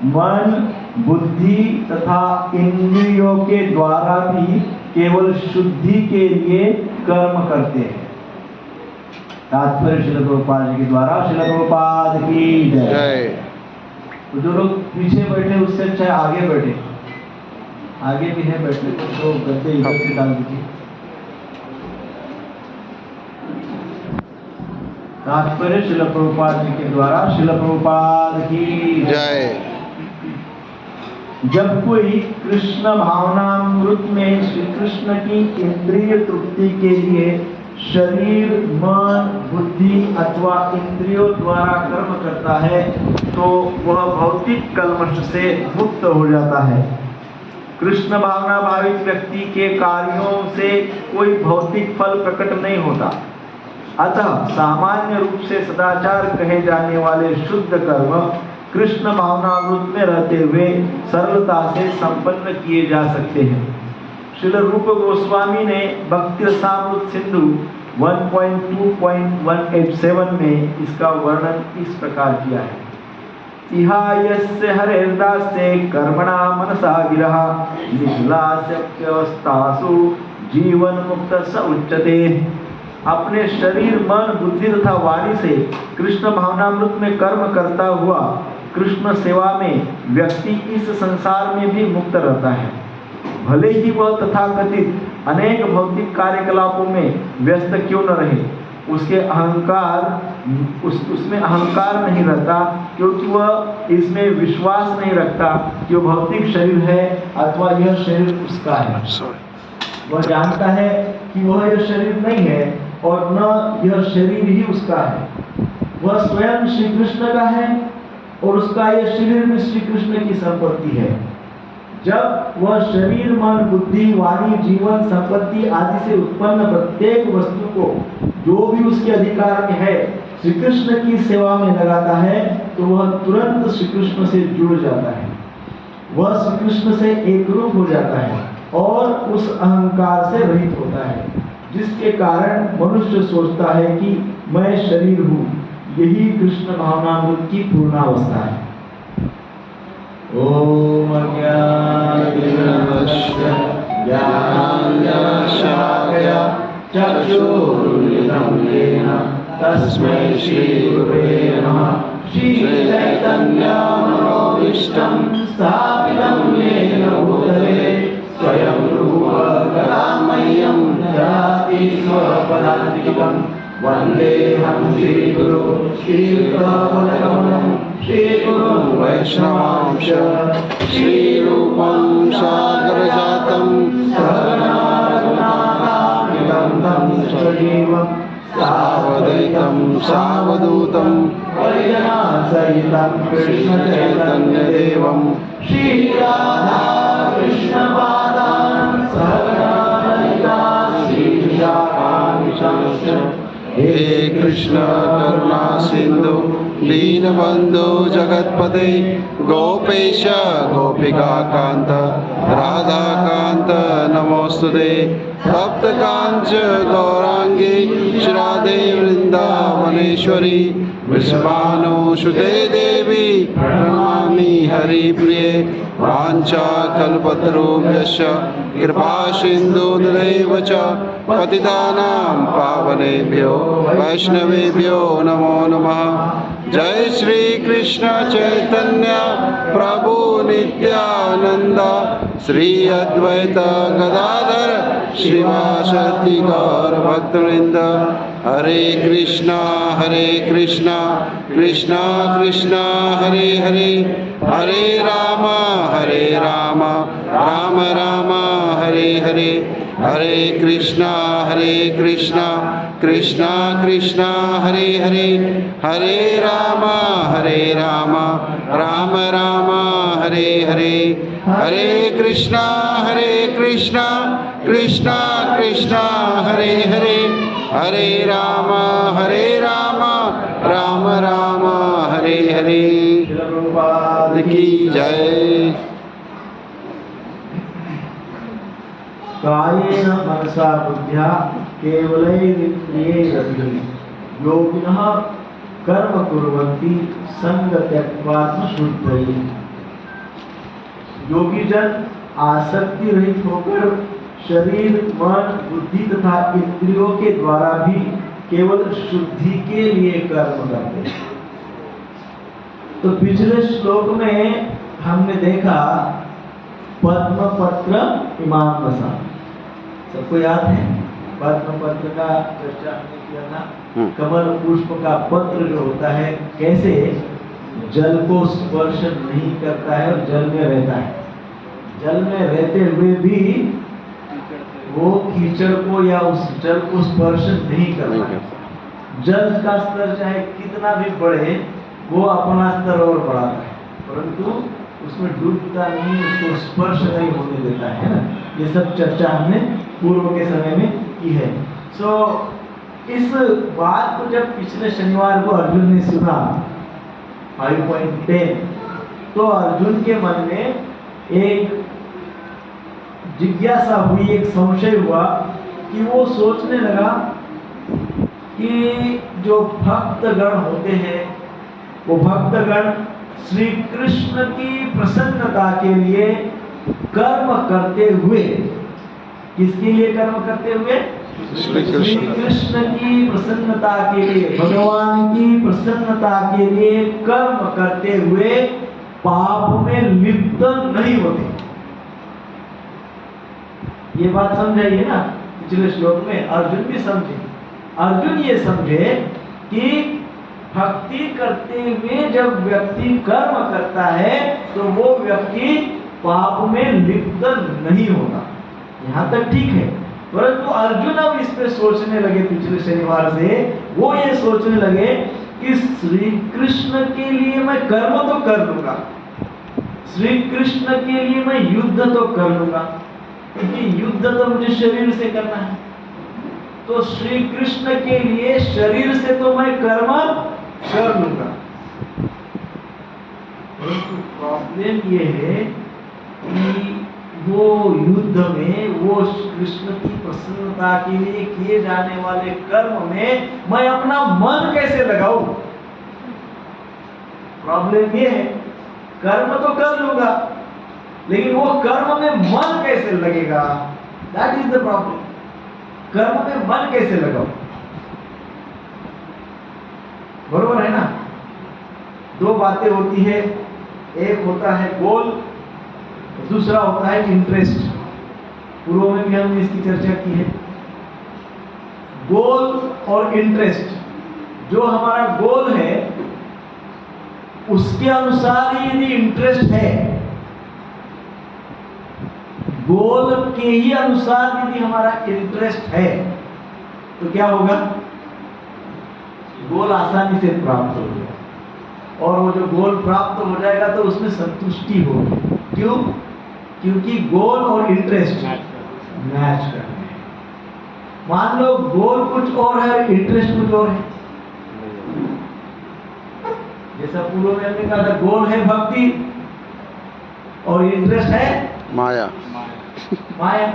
मन, बुद्धि तथा इंद्रियों के द्वारा भी केवल शुद्धि के लिए कर्म करते हैं। तात्पर्य श्रील प्रभुपाद जी के द्वारा। श्रील प्रभुपाद की जय। तो जो लोग पीछे बैठे उससे अच्छा आगे बैठे, आगे भी है बैठने को, तो गद्दे इधर से डाल दीजिए। तात्पर्य श्रील प्रभुपाद जी के द्वारा। श्रील प्रभुपाद की जय। जब कोई कृष्ण भावनामृत में श्री कृष्ण की इंद्रिय तृप्ति के लिए शरीर, मन, बुद्धि अथवा इंद्रियों द्वारा कर्म करता है तो वह भौतिक कल्मश से मुक्त हो जाता है। कृष्ण भावना भावित व्यक्ति के कार्यों से कोई भौतिक फल प्रकट नहीं होता। अतः सामान्य रूप से सदाचार कहे जाने वाले शुद्ध कर्म कृष्ण भावनामृत में रहते हुए सरलता से संपन्न किए जा सकते हैं। श्रील रूप गोस्वामी ने भक्ति रसामृत सिंधु 1.2.187 में इसका वर्णन इस प्रकार किया है। इहा यस्य हरेर्दास्ये कर्मणा मनसा गिरः निखिलास्यवस्थासु जीवन मुक्त स उच्यते। अपने शरीर, मन, बुद्धि तथा वाणी से कृष्ण भावनामृत में कर्म करता हुआ कृष्ण सेवा में व्यक्ति इस संसार में भी मुक्त रहता है। भले ही वह तथाकथित अनेक भौतिक कार्यकलापों में व्यस्त क्यों न रहे, उसके उसमें अहंकार नहीं रहता, क्योंकि वह इसमें विश्वास नहीं रखता कि वह भौतिक शरीर है अथवा यह शरीर उसका है। वह जानता है कि वह यह शरीर नहीं है और न यह शरीर ही उसका है। वह स्वयं श्री कृष्ण का है और उसका यह शरीर भी श्री कृष्ण की संपत्ति है। जब वह शरीर, मन, बुद्धि, वाणी, जीवन, संपत्ति आदि से उत्पन्न प्रत्येक वस्तु को जो भी उसके अधिकार में है श्री कृष्ण की सेवा में लगाता है तो वह तुरंत श्री कृष्ण से जुड़ जाता है। वह श्री कृष्ण से एकरूप हो जाता है और उस अहंकार से रहित होता है, जिसके कारण मनुष्य सोचता है कि मैं शरीर हूँ। यही कृष्ण भावनामृत की पूर्णावस्था है। ओम अज्ञानतिमिरस्य ज्ञानाञ्जनशलाकया चक्षुरुन्मिलितं येन तस्मै श्रीगुरवे नमः। श्रीचैतन्यमनोभीष्टं स्थापितं येन भूतले स्वयं रूप कदा मह्यं ददाति स्वपदान्तिकम्। वन्देऽहं श्रीगुरो श्रीयुक्तपदकमलं श्रीगुरुं वैष्णवांश श्रीरूपं सागरजातं सहगना रघुनाथान्वितं तं सजीवं सावधूतं सावधूतं परिजनसहितं कृष्णचैतन्यदेवं श्रीराधा कृष्णपादान् सहगना ललिता श्रीविशाखान्वितांश्च। हे कृष्ण करुणा सिंधु दीनबंधु जगतपते गोपेश गोपिका कांत राधा कांत नमोस्तुते। तप्त कांच गौरांगी श्राद्धे वृंदावनेश्वरी वृषभानुसुते देवी प्रणमामि हरिप्रिये। वाञ्छा कल्पतरुभ्यश्च कृपा सिन्धुर्यैव च पतितानां पावनेभ्यो वैष्णवेभ्यो नमो नमः। जय श्री कृष्ण चैतन्य प्रभु नित्यानंद श्री अद्वैत गदाधर श्रीवासति गौर भक्तवृंद। हरे कृष्णा कृष्णा कृष्णा हरे हरे, हरे राम राम राम हरे हरे। हरे कृष्णा कृष्णा कृष्णा हरे हरे, हरे राम राम राम हरे हरे। हरे कृष्णा कृष्णा कृष्णा हरे हरे, हरे राम राम राम हरे हरे। प्रभुपाद की जय। कायेन मनसा बुद्ध्या केवलैरिन्द्रियैरपि योगिनः कर्म कुर्वन्ति संग त्यक्त्वात्मशुद्धये। योगी जन आसक्ति रहित होकर शरीर, मन, बुद्धि तथा इंद्रियों के द्वारा भी केवल शुद्धि के लिए कर्म करते हैं। तो पिछले श्लोक में हमने देखा पद्मपत्र इमाम बसा, सबको याद है पद्मपत्र का चर्चा हमने किया था। कमल पुष्प का पत्र जो होता है कैसे जल को स्पर्श नहीं करता है और जल में रहता है, जल में रहते हुए भी वो कीचड़ को या उस जल को स्पर्श नहीं करता। जल का स्तर चाहे कितना भी बढ़े वो अपना स्तर और बढ़ाता है, परंतु उसमें डूबता नहीं, उसको स्पर्श नहीं होने देता है ना। ये सब चर्चा हमने पूर्व के समय में की है। इस बात को जब पिछले शनिवार को अर्जुन ने सुना 5.10, तो अर्जुन के मन में एक जिज्ञासा हुई, एक संशय हुआ कि वो सोचने लगा कि जो भक्तगण होते हैं वो भक्तगण श्री कृष्ण की प्रसन्नता के लिए कर्म करते हुए, किसके लिए कर्म करते हुए? श्री कृष्ण की प्रसन्नता के लिए, भगवान की प्रसन्नता के लिए कर्म करते हुए पाप में लिप्त नहीं होते। ये बात समझाइए ना, पिछले श्लोक में अर्जुन भी समझे। अर्जुन ये समझे कि भक्ति करते हुए जब व्यक्ति कर्म करता है तो वो व्यक्ति पाप में लिप्त नहीं होता। यहाँ तक ठीक है, परंतु अर्जुन अब इस पे सोचने लगे पिछले शनिवार से, वो ये सोचने लगे कि श्री कृष्ण के लिए मैं कर्म तो कर लूंगा, श्री कृष्ण के लिए मैं युद्ध तो कर लूंगा, क्योंकि युद्ध तो मुझे शरीर से करना है, तो श्री कृष्ण के लिए शरीर से तो मैं कर्म कर लूंगा। परंतु प्रॉब्लम ये है कि वो युद्ध में, वो कृष्ण की प्रसन्नता के लिए किए जाने वाले कर्म में मैं अपना मन कैसे लगाऊं? प्रॉब्लम ये है, कर्म तो कर लूंगा लेकिन वो कर्म में मन कैसे लगेगा? That is the problem. कर्म में मन कैसे लगाओ? बरोबर है ना? दो बातें होती है, एक होता है गोल, दूसरा होता है इंटरेस्ट। पूर्व में भी हमने इसकी चर्चा की है। गोल और इंटरेस्ट, जो हमारा गोल है उसके अनुसार ही यदि इंटरेस्ट है, गोल के ही अनुसार यदि हमारा इंटरेस्ट है तो क्या होगा? गोल आसानी से प्राप्त हो जाएगा, और वो जो गोल प्राप्त हो जाएगा तो उसमें संतुष्टि होगी। क्यों? क्योंकि गोल और इंटरेस्ट मैच करते हैं। मान लो गोल कुछ और है और इंटरेस्ट कुछ और है। जैसा पूर्व में हमने कहा था, गोल है भक्ति और इंटरेस्ट है माया। माया।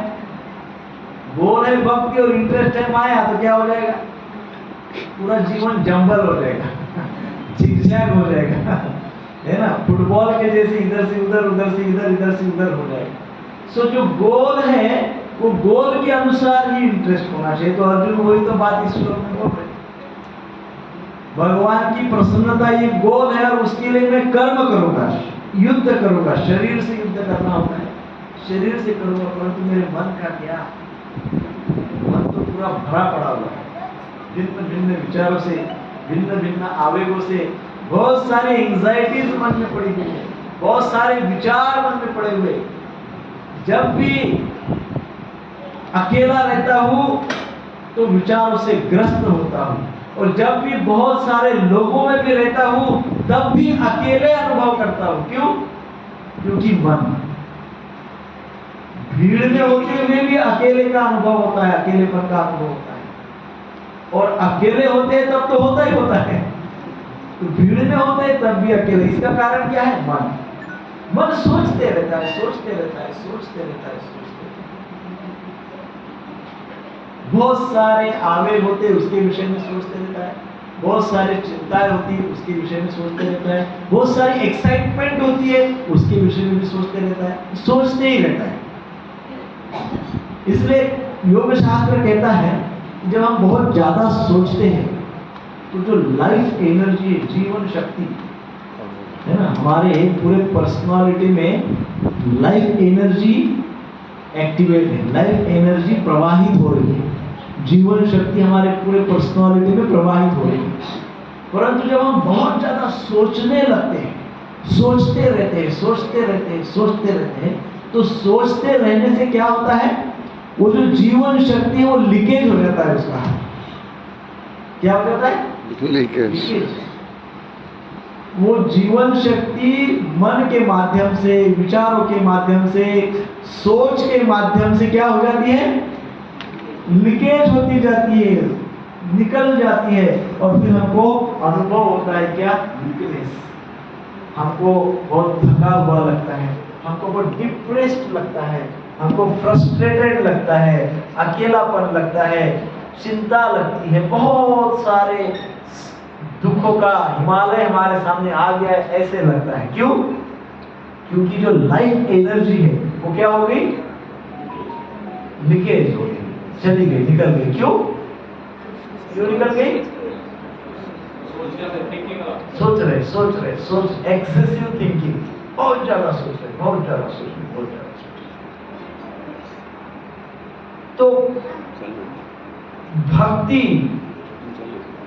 गोल है भक्ति और इंटरेस्ट है माया, तो क्या हो जाएगा? पूरा जीवन जंबल हो जाएगा, झिगझैग हो जाएगा, है ना? फुटबॉल के जैसे इधर से उधर, उधर से इधर, इधर से उधर हो जाएगा। जो गोल है वो गोल के अनुसार ही इंटरेस्ट होना चाहिए। तो अर्जुन वही तो बात इस श्लोक में बोल रहे, भगवान की प्रसन्नता ये गोल है और उसके लिए मैं कर्म करूंगा, युद्ध करूंगा। शरीर से युद्ध करना होता है, शरीर से करूंगा, परंतु मेरे मन का क्या? मन तो पूरा भरा पड़ा हुआ है भिन्न भिन्न विचारों से, भिन्न भिन्न आवेगों से। बहुत सारे एंजाइटीज मन में पड़ी हुई है, बहुत सारे विचार मन में पड़े हुए। जब भी अकेला रहता हूं तो विचारों से ग्रस्त होता हूं, और जब भी बहुत सारे लोगों में भी रहता हूं तब भी अकेले अनुभव करता हूं। क्यों? क्योंकि मन, भीड़ में होते हुए भी अकेले का अनुभव होता है, अकेलेपन का अनुभव होता है, और अकेले होते हैं तब तो होता ही होता है, तो भीड़ में होते हैं तब भी अकेले। इसका कारण क्या है? मन। मन सोचते रहता है, सोचते रहता है, सोचते रहता है, सोचते रहता है। बहुत सारे आवेग होते हैं, उसके विषय में सोचते रहता है। बहुत सारी चिंताएं होती है, उसके विषय में सोचते रहता है, बहुत सारी एक्साइटमेंट होती है, उसके विषय में भी सोचते रहता है, सोचते ही रहता है। इसलिए योग शास्त्र कहता है कि जब हम बहुत ज्यादा सोचते हैं तो जो लाइफ एनर्जी, जीवन शक्ति है ना, हमारे पूरे पर्सनालिटी में लाइफ एनर्जी एक्टिवेट है, लाइफ एनर्जी प्रवाहित हो रही है, जीवन शक्ति हमारे पूरे पर्सनालिटी में प्रवाहित हो रही है। परंतु जब हम बहुत ज्यादा सोचने लगते हैं, सोचते रहते हैं, सोचते रहते हैं, सोचते रहते हैं, तो सोचते रहने से क्या होता है, वो जो जीवन शक्ति है वो लीकेज हो जाता है उसका। क्या हो जाता है? लीकेज। वो जीवन शक्ति मन के माध्यम से, विचारों के माध्यम से, सोच के माध्यम से क्या हो जाती है, लीकेज होती जाती है, निकल जाती है, और फिर हमको अनुभव होता है क्या, वीकनेस। हमको बहुत थका हुआ लगता है, हमको बहुत डिप्रेस्ड लगता है, हमको फ्रस्ट्रेटेड लगता है, अकेलापन लगता है, चिंता लगती है, बहुत सारे दुखों का हिमालय हमारे सामने आ गया है, ऐसे लगता है। क्यों? क्योंकि जो लाइफ एनर्जी है वो क्या हो गई, लीकेज हो गई, चली गई, निकल गई। क्यों निकल गई? सोच रहे, एक्सेसिव थिंकिंग, बहुत ज्यादा सोच रहे, बहुत ज्यादा सोच रहे, बहुत ज्यादा सोच रहे। तो भक्ति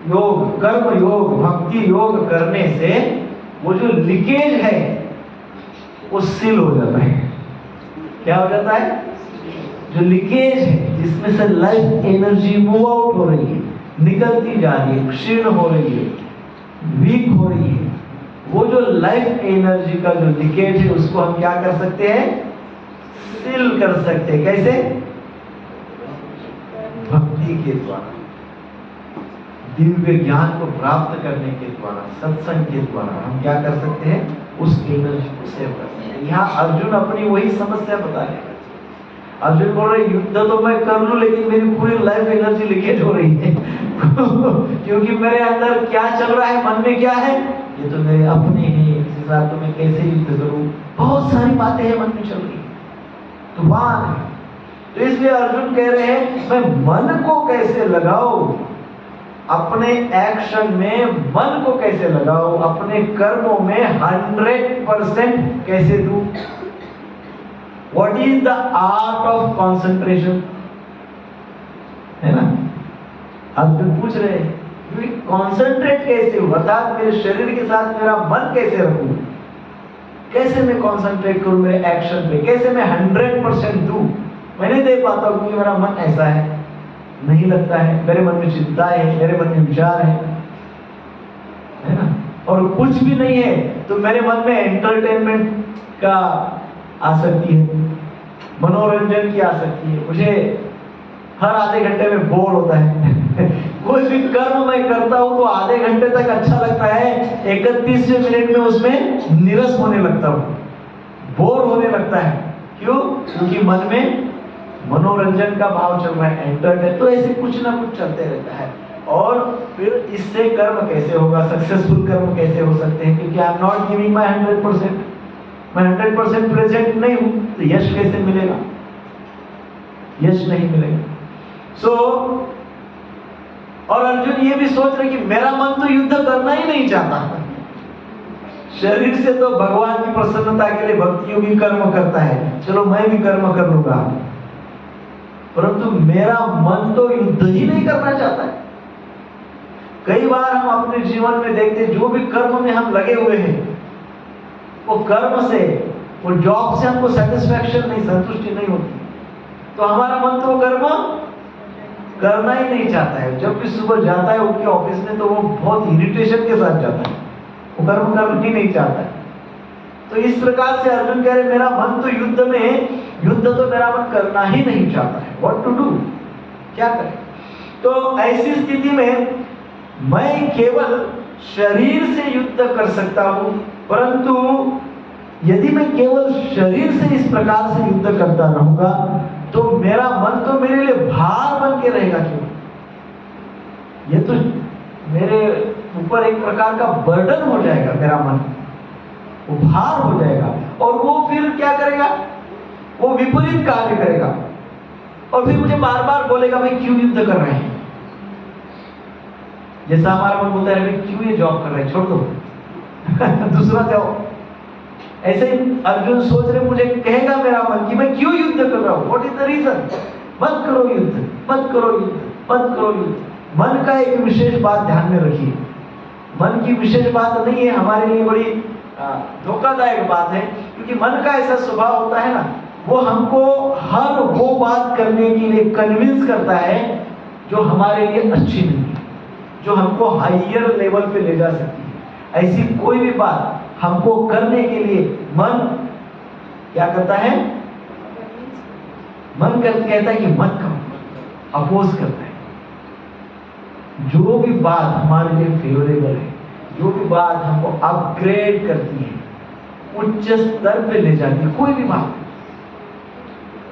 योग, कर्म योग, भक्ति योग करने से वो जो लीकेज है वो सील हो जाता है। क्या हो जाता है? जो लीकेज है, जिसमें से लाइफ एनर्जी मूव आउट हो रही है, निकलती जा रही है, क्षीण हो रही है, वीक हो रही है, वो जो लाइफ एनर्जी का जो लीकेज है उसको हम क्या कर सकते हैं, सील कर सकते हैं। कैसे? भक्ति के द्वारा, दिव्य ज्ञान को प्राप्त करने के द्वारा, सत्संग के द्वारा हम क्या कर सकते हैं, उस एनर्जी को सेव कर सकते हैं। यहाँ अर्जुन अपनी वही समस्या बता रहे हैं। अर्जुन बोल रहे युद्ध तो मैं कर लूं लेकिन मेरी पूरी लाइफ एनर्जी लीकेज हो रही है क्योंकि मेरे अंदर क्या चल रहा है, मन में क्या है, ये तो मेरे अपने हैं, इसके साथ तो मैं कैसे युद्ध करूं, बहुत सारी बातें हैं मन में चल रही, तूफान है। तो इसलिए अर्जुन कह रहे हैं मैं मन को कैसे लगाऊं, अपने एक्शन में मन को कैसे लगाऊं, अपने कर्मों में 100% कैसे दूं। What is the art of concentration? है ना, अर्जुन पूछ रहे हैं कॉन्सेंट्रेट कैसे हो, अर्थात मेरे शरीर के साथ मेरा मन कैसे रखूं, कैसे मैं कॉन्सेंट्रेट करूं मेरे एक्शन पे, कैसे मैं 100% दूं। मैं नहीं दे पाता हूं क्योंकि मेरा मन ऐसा है, नहीं लगता है, मेरे मन में चिंता है, मेरे मन में विचार है ना, और कुछ भी नहीं है तो मेरे मन में एंटरटेनमेंट का आसक्ति है, मनोरंजन की आसक्ति है, मुझे हर आधे घंटे में बोर होता है कोई भी कर्म मैं करता हूं तो आधे घंटे तक अच्छा लगता है, 31वें मिनट में उसमें नीरस होने लगता हूं, बोर होने लगता है। क्यों? क्योंकि मन में मनोरंजन का भाव चल रहा है, एंटरटेन, तो ऐसे कुछ ना कुछ चलते रहता है। और फिर इससे कर्म कैसे होगा, सक्सेसफुल कर्म कैसे हो सकते हैं, क्योंकि I am not giving my 100%, मैं 100% प्रेजेंट नहीं हूं, तो यश कैसे मिलेगा, यश नहीं मिलेगा। और अर्जुन ये भी सोच रहे कि मेरा मन तो युद्ध करना ही नहीं चाहता, शरीर से तो भगवान की प्रसन्नता के लिए भक्ति योगी कर्म करता है, चलो मैं भी कर्म कर लूंगा, परंतु मेरा मन तो युद्ध ही नहीं करना चाहता है। कई बार हम अपने जीवन में देखते जो भी कर्म में हम लगे हुए हैं, वो कर्म से, वो जॉब से हमको सेटिस्फैक्शन नहीं, संतुष्टि नहीं होती, तो हमारा मन तो कर्म करना ही नहीं चाहता है। जब भी सुबह जाता है उनके ऑफिस में तो वो बहुत इरिटेशन के साथ जाता है, वो कर्म करना ही नहीं चाहता है। तो इस प्रकार से अर्जुन कह रहे मेरा मन तो युद्ध तो मेरा मन करना ही नहीं चाहता है, व्हाट टू डू, क्या करें। तो ऐसी स्थिति में मैं केवल शरीर से युद्ध कर सकता हूं, परंतु यदि मैं केवल शरीर से इस प्रकार से युद्ध करता रहूंगा तो मेरा मन तो मेरे लिए भार बन के रहेगा। क्यों? ये तो मेरे ऊपर एक प्रकार का बर्डन हो जाएगा, मेरा मन वो भार हो जाएगा, और वो फिर क्या करेगा, वो विपरीत कार्य करेगा, और फिर मुझे बार बार बोलेगा भाई क्यों युद्ध कर रहे हैं। जैसा हमारा मन बोलता है क्यों ये जॉब कर रहे हैं, छोड़ दो दूसरा जाओ। ऐसे ही अर्जुन सोच रहे, मुझे कहेगा मेरा मन कि मैं क्यों युद्ध कर रहा हूं, व्हाट इज द रीजन। मत करो युद्ध, मत करो युद्ध, मत करो युद्ध। मन का एक विशेष बात ध्यान में रखिए, मन की विशेष बात नहीं है, हमारे लिए बड़ी धोखादायक बात है, क्योंकि मन का ऐसा स्वभाव होता है ना, वो हमको हर वो बात करने के लिए कन्विंस करता है जो हमारे लिए अच्छी नहीं है, जो हमको हायर लेवल पे ले जा सकती है। ऐसी कोई भी बात हमको करने के लिए मन क्या करता है, मन कहता है कि मत करो, अपोज करता है। जो भी बात हमारे लिए फेवरेबल है, जो भी बात हमको अपग्रेड करती है, उच्च स्तर पे ले जाती है, कोई भी बात,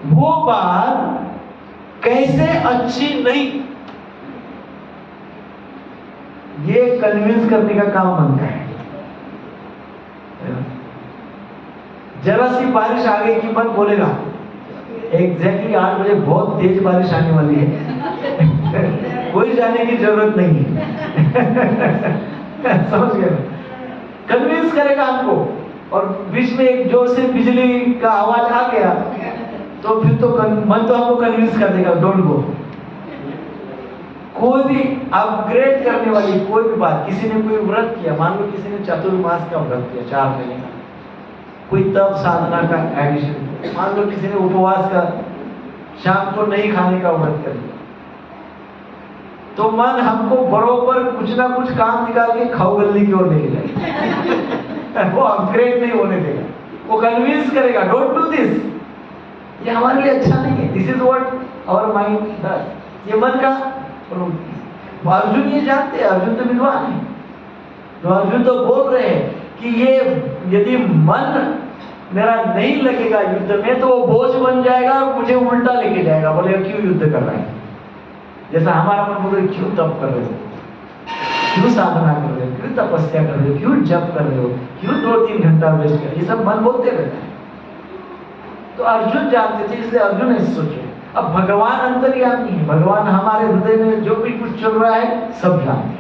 वो बात कैसे अच्छी नहीं, ये कन्विंस करने का काम मन का है। जरा सी बारिश आ गई कि मन बोलेगा एग्जैक्टली 8 बजे बहुत तेज बारिश आने वाली है कोई जाने की जरूरत नहीं है समझ गए, कन्विंस करेगा हमको। और बीच में एक जोर से बिजली का आवाज आ गया तो फिर तो मन तो हमको कन्विंस कर देगा डोंट गो। कोई भी अपग्रेड करने वाली कोई भी बात, किसी ने कोई व्रत किया, मान लो किसी ने चातुर्मास का व्रत किया 4 महीने का, कोई तप साधना का एडिशन, मान लो किसी ने उपवास का, शाम को नहीं खाने का व्रत कर लिया, तो मन हमको बरोबर कुछ ना कुछ काम निकाल के खाओ गल्ली की ओर लेके जाएगा वो अपग्रेड नहीं होने देगा, वो कन्विंस करेगा डोंट डू दिस, ये हमारे लिए अच्छा नहीं है, this is what our mind does. ये मन का अर्जुन ये जानते हैं, अर्जुन तो विद्वान है, तो अर्जुन तो बोल रहे हैं कि ये यदि मन मेरा नहीं लगेगा युद्ध में तो वो बोझ बन जाएगा और मुझे उल्टा लेके जाएगा, बोलेगा क्यों युद्ध कर रहे हैं। जैसा हमारा मन बोले क्यों तप कर रहे हो, क्यों साधना कर रहे हो, क्यों तपस्या कर रहे हो, क्यों जप कर रहे हो, क्यों 2-3 घंटा वेस्ट कर, ये सब मन बोलते रहता है। तो अर्जुन जानते थे, इसलिए अर्जुन ऐसे सोचे। अब भगवान अंतर्यामी है, भगवान हमारे हृदय में जो भी कुछ चल रहा है सब जानते हैं,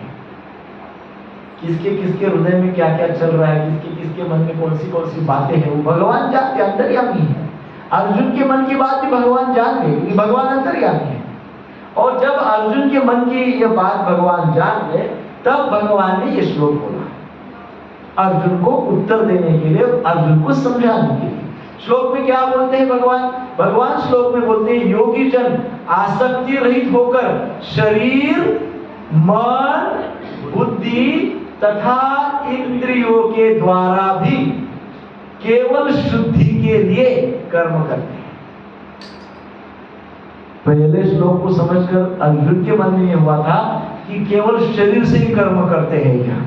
किसके किसके हृदय में क्या क्या चल रहा है, किसके किसके मन में कौन सी बातें हैं, वो भगवान जानते, अंतर्यामी है। अर्जुन के मन की बात भी भगवान जान गए क्योंकि भगवान अंतर्यामी है। और जब अर्जुन के मन की ये बात भगवान जान गए तब भगवान ने ये श्लोक बोला अर्जुन को उत्तर देने के लिए, अर्जुन को समझाने के लिए। श्लोक में क्या बोलते हैं भगवान? भगवान श्लोक में बोलते हैं योगी जन आसक्ति रहित होकर शरीर, मन, बुद्धि तथा इंद्रियों के द्वारा भी केवल शुद्धि के लिए कर्म करते हैं। पहले श्लोक को समझकर अर्जुन के मन में यह हुआ था कि केवल शरीर से ही कर्म करते हैं क्या,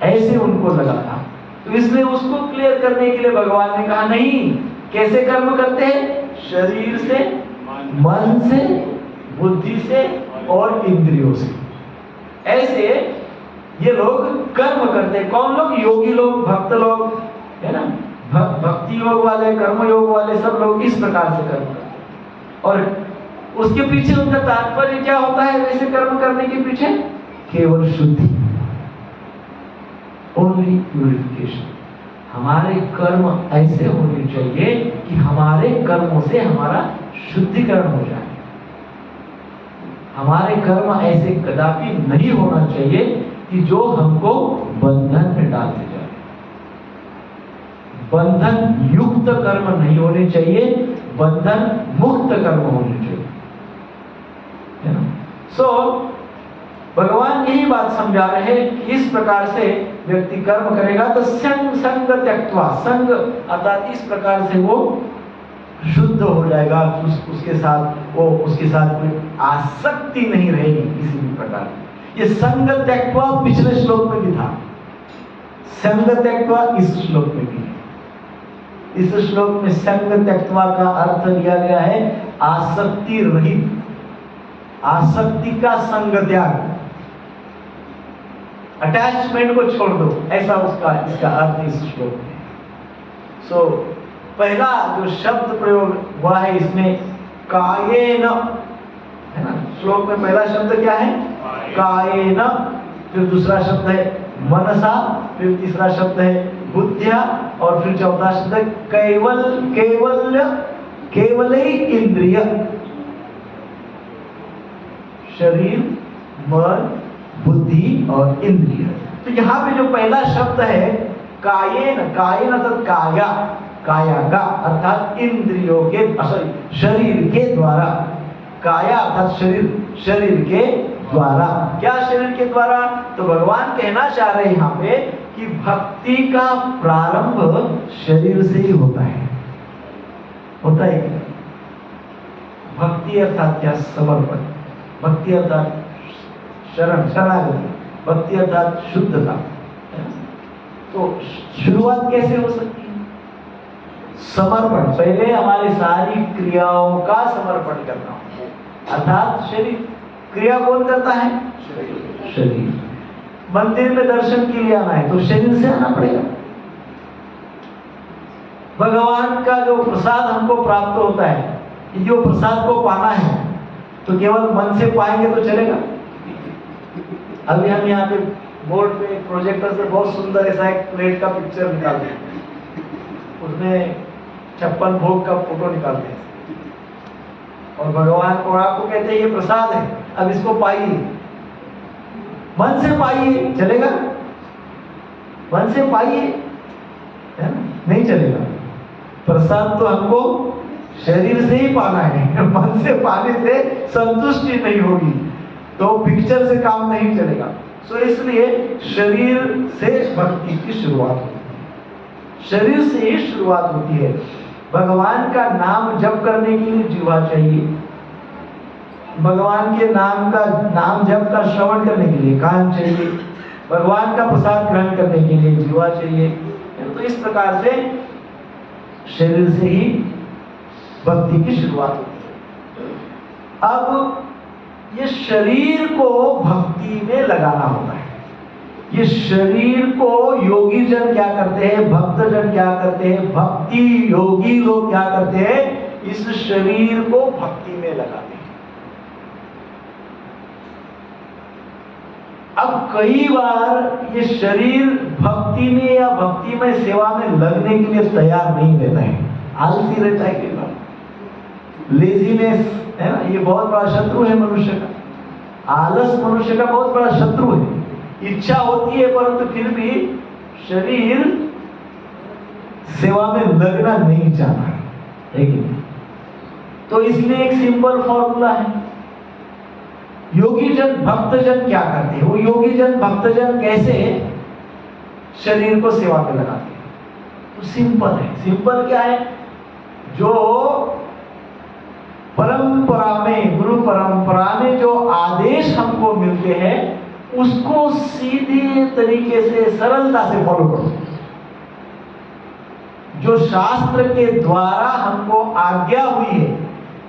ऐसे उनको लगा था। तो इसलिए उसको क्लियर करने के लिए भगवान ने कहा नहीं, कैसे कर्म करते हैं? शरीर से, मन से, बुद्धि से और इंद्रियों से। ऐसे ये लोग कर्म करते हैं। कौन लोग? योगी लोग, भक्त लोग, है ना, भक्ति योग वाले, कर्म योग वाले, सब लोग इस प्रकार से कर्म करते हैं। और उसके पीछे उनका तात्पर्य क्या होता है वैसे कर्म करने के पीछे? केवल शुद्धि, ओनली प्यूरिफिकेशन। हमारे कर्म ऐसे होने चाहिए कि हमारे कर्मों से हमारा शुद्धिकरण हो जाए। हमारे कर्म ऐसे कदापि नहीं होना चाहिए कि जो हमको बंधन में डालते जाए। बंधन युक्त कर्म नहीं होने चाहिए, बंधन मुक्त कर्म होने चाहिए, है ना। सो भगवान यही बात समझा रहे हैं कि इस प्रकार से व्यक्ति कर्म करेगा तो संग त्यक्त्वा, संग अर्थात इस प्रकार से वो शुद्ध हो जाएगा, उसके साथ कोई आसक्ति नहीं रहेगी किसी भी प्रकार। ये संग त्यक्त्वा पिछले श्लोक में भी था, संग त्यक्त्वा इस श्लोक में भी है। इस श्लोक में संग त्यक्त्वा का अर्थ लिया गया है आसक्ति रहित, आसक्ति का संग त्याग। अटैचमेंट को छोड़ दो, ऐसा उसका इसका अर्थ इस श्लोक में। सो पहला जो शब्द प्रयोग हुआ है इसमें कायेन, है ना। श्लोक में पहला शब्द क्या है? कायेन। फिर दूसरा शब्द है मनसा, फिर तीसरा शब्द है बुद्धिया, और फिर चौथा शब्द है केवल इंद्रिय, शरीर, मन, बुद्धि और इंद्रिय। तो यहाँ पे जो पहला शब्द है कायेन, कायेन अर्थात काया, काया का अर्थात इंद्रियों के, सॉरी शरीर के द्वारा, काया अर्थात शरीर, शरीर के द्वारा। क्या शरीर के द्वारा? तो भगवान कहना चाह रहे हैं यहाँ पे कि भक्ति का प्रारंभ शरीर से ही होता है। होता है क्या? भक्ति अर्थात क्या? समर्पण। भक्ति अर्थात शरण, शरणागति। भक्ति अर्थात शुद्धता। तो शुरुआत कैसे हो सकती है? समर्पण। पहले हमारी सारी क्रियाओं का समर्पण करना, अर्थात शरीर। क्रिया कौन करता है? शरीर। मंदिर में दर्शन के लिए आना है तो शरीर से आना पड़ेगा। भगवान का जो प्रसाद हमको प्राप्त होता है, जो प्रसाद को पाना है तो केवल मन से पाएंगे तो चलेगा? अभी हम यहाँ पे बोर्ड पे प्रोजेक्टर से बहुत सुंदर ऐसा एक प्लेट का पिक्चर निकालते हैं, उसमें 56 भोग का फोटो निकालते हैं और भगवान को, आपको कहते हैं ये प्रसाद है, अब इसको पाइए। मन से पाइए, चलेगा? मन से पाइए, है ना? नहीं चलेगा। प्रसाद तो हमको शरीर से ही पाना है, मन से पाने से संतुष्टि नहीं होगी, तो पिक्चर से काम नहीं चलेगा। सो इसलिए शरीर से भक्ति की शुरुआत होती है, शरीर से ही शुरुआत होती है। भगवान का नाम जप करने के लिए जीवा चाहिए, भगवान के नाम जप का श्रवण करने के लिए कान चाहिए, भगवान का प्रसाद ग्रहण करने के लिए जीवा चाहिए। तो इस प्रकार से शरीर से ही भक्ति की शुरुआत होती है। अब ये शरीर को भक्ति में लगाना होता है। ये शरीर को योगी जन क्या करते हैं, भक्त जन क्या करते हैं, भक्ति योगी लोग क्या करते हैं, इस शरीर को भक्ति में लगाते हैं। अब कई बार ये शरीर भक्ति में या भक्ति में सेवा में लगने के लिए तैयार नहीं रहता है, आलसी रहता है। कई बार लेजीनेस है ना, ये बहुत बड़ा शत्रु है मनुष्य का। आलस मनुष्य का बहुत बड़ा शत्रु है। इच्छा होती है परंतु फिर भी शरीर सेवा में लगना नहीं चाहता है कि नहीं? तो इसलिए एक सिंपल फॉर्मूला है। योगी जन भक्तजन क्या करते हैं, वो योगी जन भक्तजन कैसे शरीर को सेवा में लगाते हैं? तो सिंपल है। सिंपल क्या है? जो परंपरा में, गुरु परंपरा में जो आदेश हमको मिलते हैं उसको सीधे तरीके से सरलता से फॉलो करो। जो शास्त्र के द्वारा हमको आज्ञा हुई है,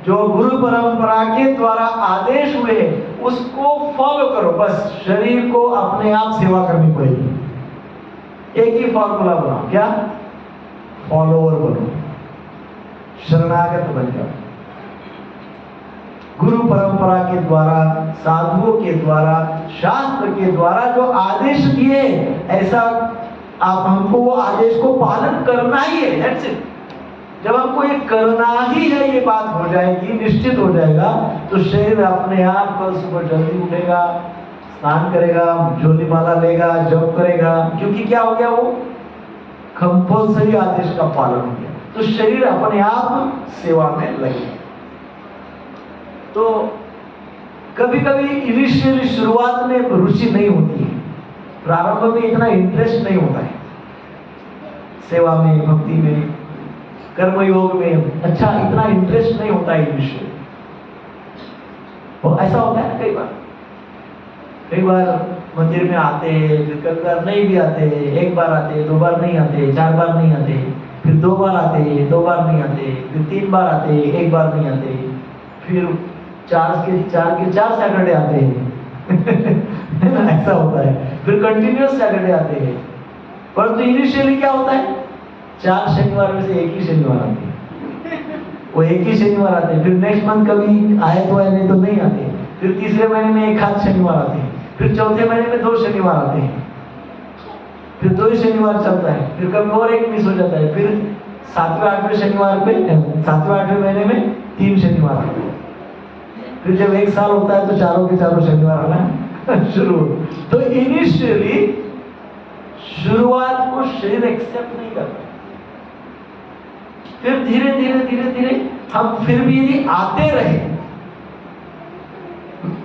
जो गुरु परंपरा के द्वारा आदेश हुए हैं उसको फॉलो करो। बस शरीर को अपने आप सेवा करनी पड़ेगी। एक ही फॉर्मूला बनाओ, क्या? फॉलोअर बनो, शरणागत बन जाओ। गुरु परंपरा के द्वारा, साधुओं के द्वारा, शास्त्र के द्वारा जो आदेश दिए, ऐसा आप हमको वो आदेश को पालन करना ही है। That's it. जब हमको ये करना ही है, ये बात हो जाएगी, निश्चित हो जाएगा, तो शरीर अपने आप कल सुबह जल्दी उठेगा, स्नान करेगा, झोली माला लेगा, जप करेगा, क्योंकि क्या हो गया? वो कंपल्सरी आदेश का पालन हो गया, तो शरीर अपने आप सेवा में लगेगा। तो कभी कभी इनिशियली शुरुआत में रुचि नहीं होती है, प्रारंभ में इतना इंटरेस्ट नहीं होता है सेवा में, भक्ति में, कर्म योग में, अच्छा इतना इंटरेस्ट नहीं होता है इनिशियली। और ऐसा होता है ना, कई बार मंदिर में आते हैं, फिर कई बार नहीं भी आते, एक बार आते, 2 बार नहीं आते, 4 बार नहीं आते, फिर 2 बार आते, 2 बार नहीं आते, फिर 3 बार आते, 1 बार नहीं आते, फिर 4 के 4 सैटरडे आते हैं। ऐसा होता है। फिर कंटिन्यूअस सैटरडे आते हैं। परंतु इनिशियली क्या होता है, 4 शनिवार में से एक ही शनिवार आते हैं, वो एक ही शनिवार आते हैं। फिर नेक्स्ट मंथ कभी आए तो आए, नहीं तो नहीं आते। फिर तीसरे महीने में 1 आध शनिवार आते हैं। फिर चौथे महीने में 2 शनिवार आते हैं। फिर 2 ही शनिवार चलता है। फिर कभी और एक मिस हो जाता है। फिर 7वें 8वें शनिवार पे 7वें 8वें महीने में 3 शनिवार आते हैं। फिर जब 1 साल होता है तो चारों के चारों शनिवार आना शुरू। तो इनिशियली शुरुआत को शरीर एक्सेप्ट नहीं करता। फिर धीरे धीरे धीरे धीरे हम फिर भी यदि आते रहे,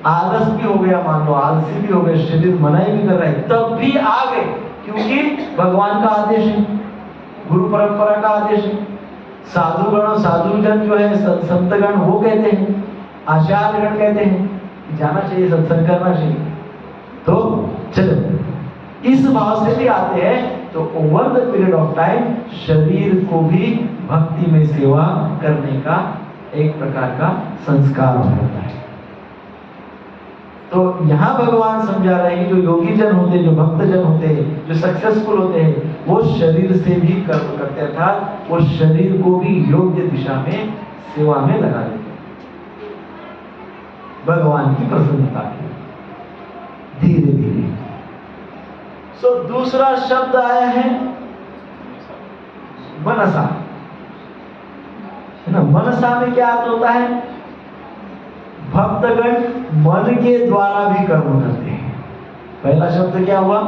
आलस भी हो गया, मान लो आलसी भी हो गए, शरीर मनाई भी कर रहे, तब भी आ गए, क्योंकि भगवान का आदेश है, गुरु परंपरा का आदेश है। साधुगण और साधुजन जो है, संतगण, वो कहते हैं, आचार्यगण कहते हैं कि जाना चाहिए, सत्संग करना चाहिए। तो चलो इस भाव से भी आते हैं, तो over the period of time शरीर को भी भक्ति में सेवा करने का एक प्रकार का संस्कार हो जाता है। तो यहाँ भगवान समझा रहे हैं कि जो योगी जन होते हैं, जो भक्त जन होते हैं, जो सक्सेसफुल होते हैं, वो शरीर से भी कर्म करते हैं, अर्थात वो शरीर को भी योग्य दिशा में सेवा में लगा देते हैं भगवान की प्रसन्नता के धीरे धीरे। सो दूसरा शब्द आया है मनसा, है ना। मनसा में क्या अर्थ होता है, भक्तगण मन के द्वारा भी कर्म करते हैं। पहला शब्द क्या हुआ,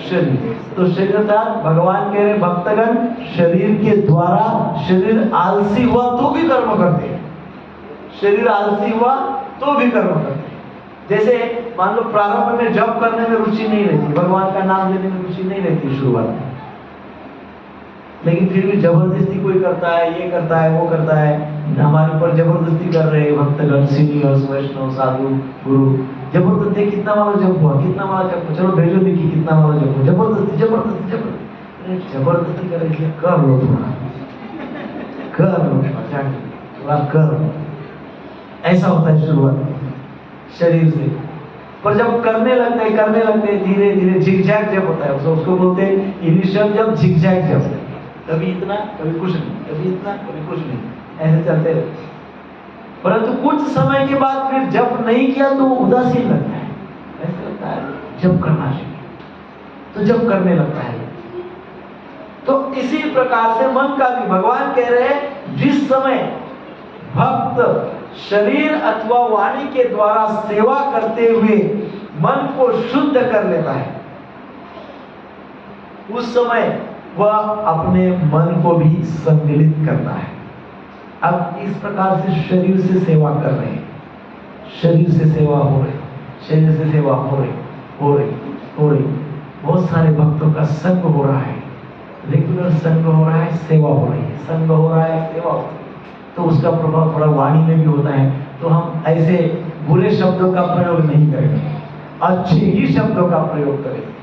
शरीर। तो शरीर अर्थात भगवान कह रहे भक्तगण शरीर के द्वारा, शरीर आलसी हुआ तो भी कर्म करते हैं, शरीर आलसी हुआ तो भी कर्म करते हैं। जैसे मान लो प्रारंभ में जप करने में रुचि नहीं रहती, भगवान का नाम लेने में रुचि नहीं रहती शुरुआत में, लेकिन फिर भी जबरदस्ती कोई करता है, ये करता है, वो करता है, हमारे ऊपर जबरदस्ती कर रहे हैं भक्तगण, सीनियर्स, वैष्णव, साधु, गुरु, जबरदस्ती कितना माला जप हुआ, कितना माला जप हुआ, चलो भेजो देखिए कितना माला जप हुआ, जबरदस्ती जबरदस्ती जबरदस्ती जबरदस्ती कर रही है, कर लो थोड़ा, कर लो थोड़ा कर लो। ऐसा होता है शुरुआत शरीर से, पर जब करने लगते हैं धीरे धीरे झिकझैक जब होता है, उसको बोलते हैं इनिशियल जब, झिकझैक जब, कभी इतना कभी कुछ नहीं, कभी इतना कभी कुछ नहीं, ऐसे चलते रहते। परंतु कुछ समय के बाद फिर जब नहीं किया तो उदासीन लगता है, ऐसा लगता है जब करना चाहिए, तो जब करने लगता है। तो इसी प्रकार से मन का भी भगवान कह रहे हैं, जिस समय भक्त शरीर अथवा वाणी के द्वारा सेवा करते हुए मन को शुद्ध कर लेता है, उस समय वह अपने मन को भी सम्मिलित करता है। अब इस प्रकार से शरीर से सेवा कर रहे हैं, शरीर से सेवा हो रही, शरीर से सेवा हो रही, बहुत सारे भक्तों का संग हो रहा है, रेगुलर संग हो रहा है, सेवा हो रही है, संग हो रहा है, सेवा हो रही है, तो उसका प्रभाव थोड़ा वाणी में भी होता है। तो हम ऐसे बुरे शब्दों का प्रयोग नहीं करेंगे, अच्छे ही शब्दों का प्रयोग करेंगे,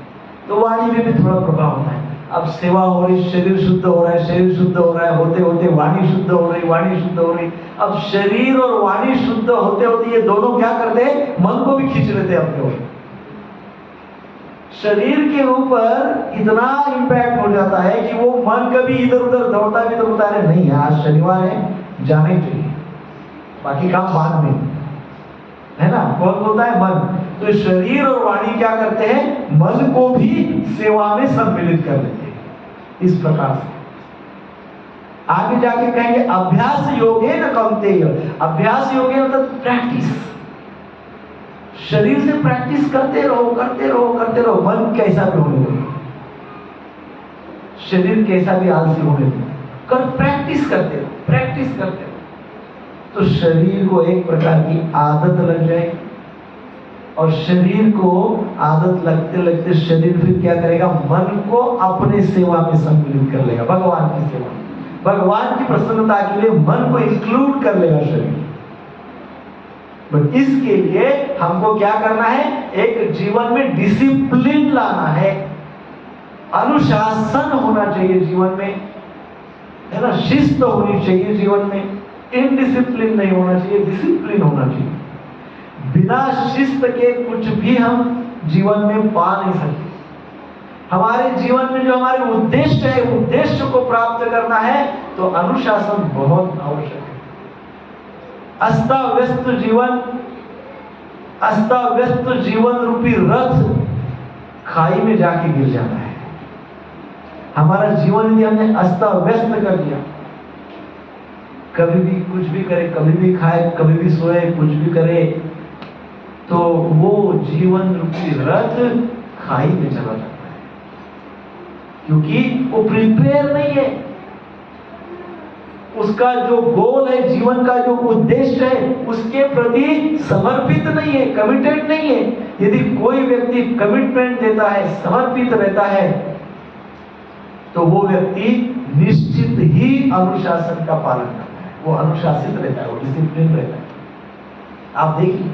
तो वाणी में भी थोड़ा प्रभाव होता है। अब सेवा हो रही, शरीर शुद्ध हो रहा है, शरीर शुद्ध हो रहा है, होते होते वाणी शुद्ध हो रही, वाणी शुद्ध हो रही। अब शरीर और वाणी शुद्ध होते होते ये दोनों क्या करते हैं, मन को भी खींच लेते हैं अपने ओर। शरीर के ऊपर इतना इंपैक्ट हो जाता है कि वो मन कभी इधर उधर दौड़ता भी, तो बोलता है नहीं आज शनिवार है, जाना ही चाहिए, बाकी काम बाद में, है ना। कौन बोलता है, मन। तो शरीर और वाणी क्या करते हैं, मन को भी सेवा में सम्मिलित कर लेते हैं। इस प्रकार से आगे जाके कहेंगे अभ्यास योगे न कौन्तेय। अभ्यास योगे मतलब प्रैक्टिस, शरीर से प्रैक्टिस करते रहो करते रहो करते रहो, मन कैसा भी होने दो, शरीर कैसा भी आलसी होने दो, कर प्रैक्टिस करते रहो, प्रैक्टिस करते रहो, तो शरीर को एक प्रकार की आदत लग जाएगी। और शरीर को आदत लगते लगते शरीर फिर क्या करेगा, मन को अपने सेवा में सम्मिलित कर लेगा, भगवान की सेवा, भगवान की प्रसन्नता के लिए मन को इंक्लूड कर लेगा शरीर। बट इसके लिए हमको क्या करना है, एक जीवन में डिसिप्लिन लाना है, अनुशासन होना चाहिए जीवन में, है ना, शिस्त होनी चाहिए जीवन में, इनडिसिप्लिन नहीं होना चाहिए, डिसिप्लिन होना चाहिए। बिना शिस्त के कुछ भी हम जीवन में पा नहीं सकते। हमारे जीवन में जो हमारे उद्देश्य है, उद्देश्य को प्राप्त करना है तो अनुशासन बहुत आवश्यक है। अस्ताव्यस्त जीवन रूपी रथ खाई में जाके गिर जाता है। हमारा जीवन यदि हमने अस्ताव्यस्त कर दिया, कभी भी कुछ भी करे, कभी भी खाए, कभी भी सोए, कुछ भी करे, तो वो जीवन रूपी रथ खाई में चला जाता है, क्योंकि वो प्रिपेयर नहीं है। उसका जो गोल है, जीवन का जो उद्देश्य है, उसके प्रति समर्पित नहीं है, कमिटेड नहीं है। यदि कोई व्यक्ति कमिटमेंट देता है, समर्पित रहता है, तो वो व्यक्ति निश्चित ही अनुशासन का पालन करता है। वो अनुशासित रहता है, वो डिसिप्लिन रहता है। आप देखिए,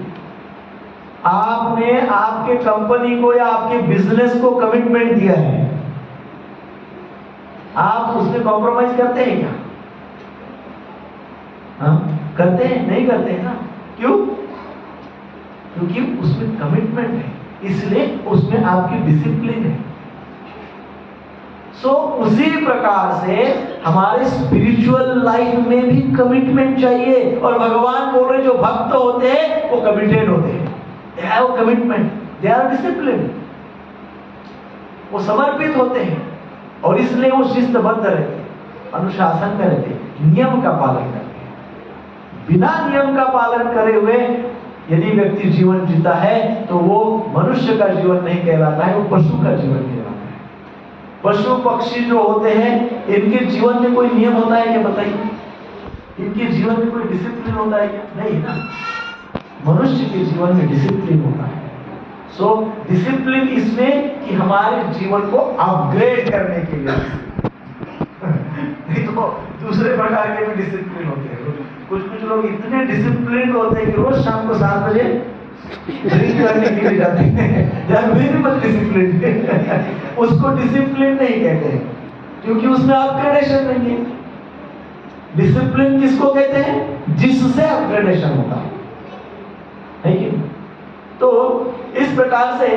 आपने आपके कंपनी को या आपके बिजनेस को कमिटमेंट दिया है, आप उसमें कॉम्प्रोमाइज करते हैं क्या? हाँ, करते हैं? नहीं करते हैं ना। क्यों? क्योंकि उसमें कमिटमेंट है, इसलिए उसमें आपकी डिसिप्लिन है। उसी प्रकार से हमारे स्पिरिचुअल लाइफ में भी कमिटमेंट चाहिए। और भगवान बोल रहे जो भक्त होते हैं वो कमिटेड होते हैं, they have commitment, they are discipline, वो समर्पित होते हैं और इसलिए वो शिस्तबद्ध रहते हैं, अनुशासन में रहते हैं, नियम का पालन करते हैं। बिना नियम का पालन करे हुए यदि व्यक्ति जीवन जीता है तो वो मनुष्य का जीवन नहीं कहलाता है, वो पशु का जीवन कहलाता है। पशु पक्षी जो होते हैं, इनके जीवन में कोई नियम होता है क्या? बताइए, इनके जीवन में कोई डिसिप्लिन होता है क्या? नहीं ना। मनुष्य के जीवन में डिसिप्लिन होता है। डिसिप्लिन इसमें कि हमारे जीवन को अपग्रेड करने के लिए नहीं तो दूसरे प्रकार के भी डिसिप्लिन होते हैं। कुछ लोग इतने डिसिप्लिन होते हैं कि रोज शाम को 7 बजे ड्रिंक करने के लिए जाते हैं। यार वेरी मच डिसिप्लिन। उसको डिसिप्लिन नहीं कहते हैं, क्योंकि उसमें अपग्रेडेशन नहीं है। डिसिप्लिन किसको कहते हैं? जिससे अपग्रेडेशन होता है कि? तो इस प्रकार से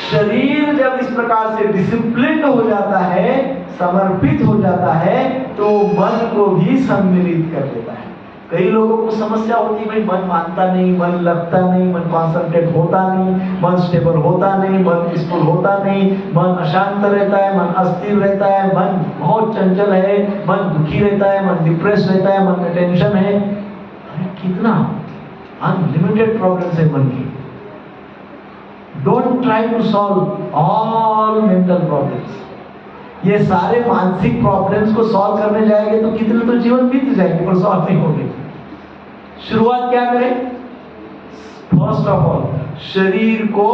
शरीर जब इस प्रकार से डिसिप्लिन हो जाता है, समर्पित हो जाता है, तो मन को भी सम्मिलित कर देता है। कई लोगों को समस्या होती है, भाई मन मानता नहीं, मन लगता नहीं, मन कॉन्सेंट्रेट होता नहीं, मन स्टेबल होता नहीं, मन पीसफुल होता नहीं, मन अशांत रहता है, मन अस्थिर रहता है, मन बहुत चंचल है, मन दुखी रहता है, मन डिप्रेस रहता है, मन में टेंशन है। कितना अनलिमिटेड प्रॉब्लम्स है मन की। Don't try to solve all mental problems. ये सारे मानसिक प्रॉब्लम्स को सॉल्व करने जाएंगे तो कितने तो जीवन बीत जाएंगे, पर सॉल्व नहीं होंगे। शुरुआत क्या करें? फर्स्ट ऑफ ऑल शरीर को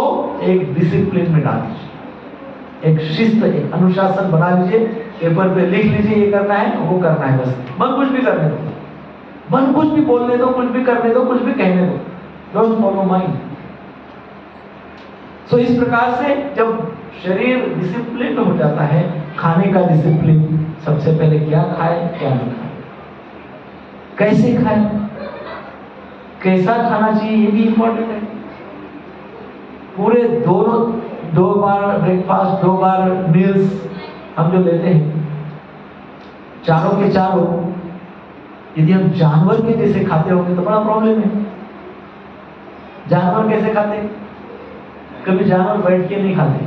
एक डिसिप्लिन में डाल दीजिए, एक शिस्त, एक अनुशासन बना लीजिए। पेपर पे लिख लीजिए, ये करना है, वो करना है, बस। मन कुछ भी करने दो, मन कुछ भी बोलने दो, कुछ भी करने दो, कुछ भी कहने दो, डोंट फॉलो माइंड। इस प्रकार से जब शरीर डिसिप्लिन हो जाता है, खाने का डिसिप्लिन, सबसे पहले क्या खाए, क्या नहीं खाए, कैसे खाए, कैसा खाना चाहिए, ये भी इंपॉर्टेंट है। पूरे दो बार ब्रेकफास्ट, 2 बार मील्स हम जो लेते हैं, चारों के चारों यदि हम जानवर के जैसे खाते होंगे तो बड़ा प्रॉब्लम है। जानवर कैसे खाते हैं? कभी जानवर बैठ के नहीं खाते,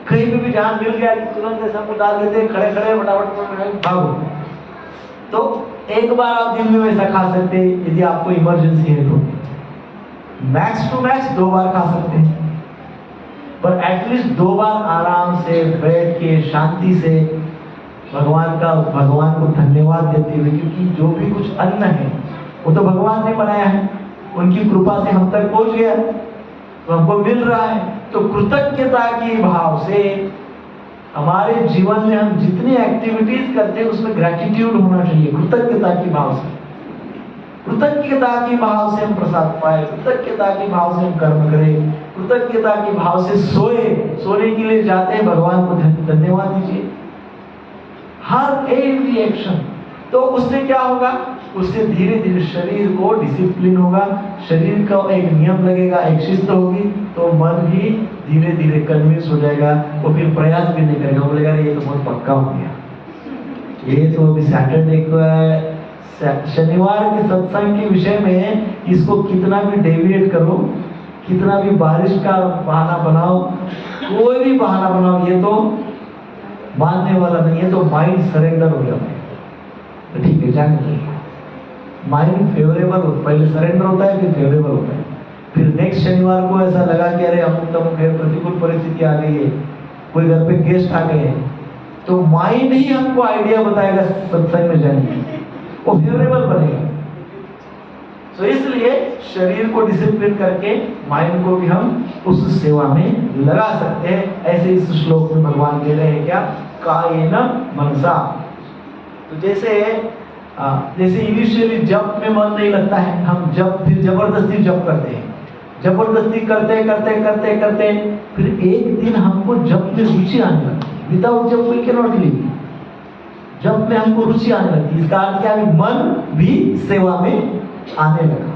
कहीं पे भी जहां मिल गया तुरंत ऐसा मुंह डाल देते, खड़े खड़े फटाफट भागो। तो एक बार आप दिन में वैसा खा सकते हैं, यदि आपको इमरजेंसी है तो। मैक्स टू मैक्स 2 बार खा सकते हैं, पर एटलीस्ट 2 बार आराम से बैठ के शांति से भगवान को धन्यवाद देते हुए, क्योंकि जो भी कुछ अन्न है वो तो भगवान ने बनाया है, उनकी कृपा से हम तक पहुंच गया, तो हमको मिल रहा है। तो कृतज्ञता के भाव से हमारे जीवन में हम जितनी एक्टिविटीज करते हैं उसमें ग्रेटिट्यूड होना चाहिए। कृतज्ञता के भाव से, कृतज्ञता के भाव से हम प्रसाद पाए, कृतज्ञता के भाव से हम कर्म करें, कृतज्ञता के भाव से सोने के लिए जाते हैं, भगवान को धन्यवाद दीजिए। हर एक रिएक्शन, तो उससे क्या होगा? उससे धीरे धीरे शरीर को डिसिप्लिन होगा, शरीर का एक नियम लगेगा, एक शिस्त होगी, तो मन भी धीरे धीरे कन्विंस हो जाएगा, वो फिर प्रयास भी नहीं करेगा, बोलेगा ये तो बहुत पक्का हो गया। ये तो अभी सैटरडे को शनिवार के सत्संग के विषय में इसको कितना भी डेविएट करो, कितना भी बारिश का बहाना बनाओ, कोई भी बहाना बनाओ, ये तो मानने वाला नहीं है, तो माइंड सरेंडर हो जाता है। तो ठीक है, जाने दीजिए। माइंड फेवरेबल हो, पहले सरेंडर होता है, फिर फेवरेबल होता है, फिर नेक्स्ट शनिवार को ऐसा लगा कि अरे अमुक तमुक है, प्रतिकूल परिस्थिति आ गई है, कोई घर पे गेस्ट आ गए हैं, तो माइंड ही हमको आइडिया बताएगा सत्संग में जाने की, वो फेवरेबल बनेगा। तो इसलिए शरीर को डिसिप्लिन करके माइंड को भी हम उस सेवा में लगा सकते हैं। ऐसे इस श्लोक में भगवान कह रहे हैं क्या, कायेन मनसा। तो जैसे इनिशियली जप में मन नहीं लगता है, हम जप फिर जबरदस्ती जप करते हैं, जबरदस्ती करते करते करते करते फिर एक दिन हमको जप में रुचि आने लगती है। विदाउट जप वी कैन नॉट लिव। जप में हमको रुचि आने लगती है, इसका अर्थ क्या है, मन भी सेवा में आने लगा।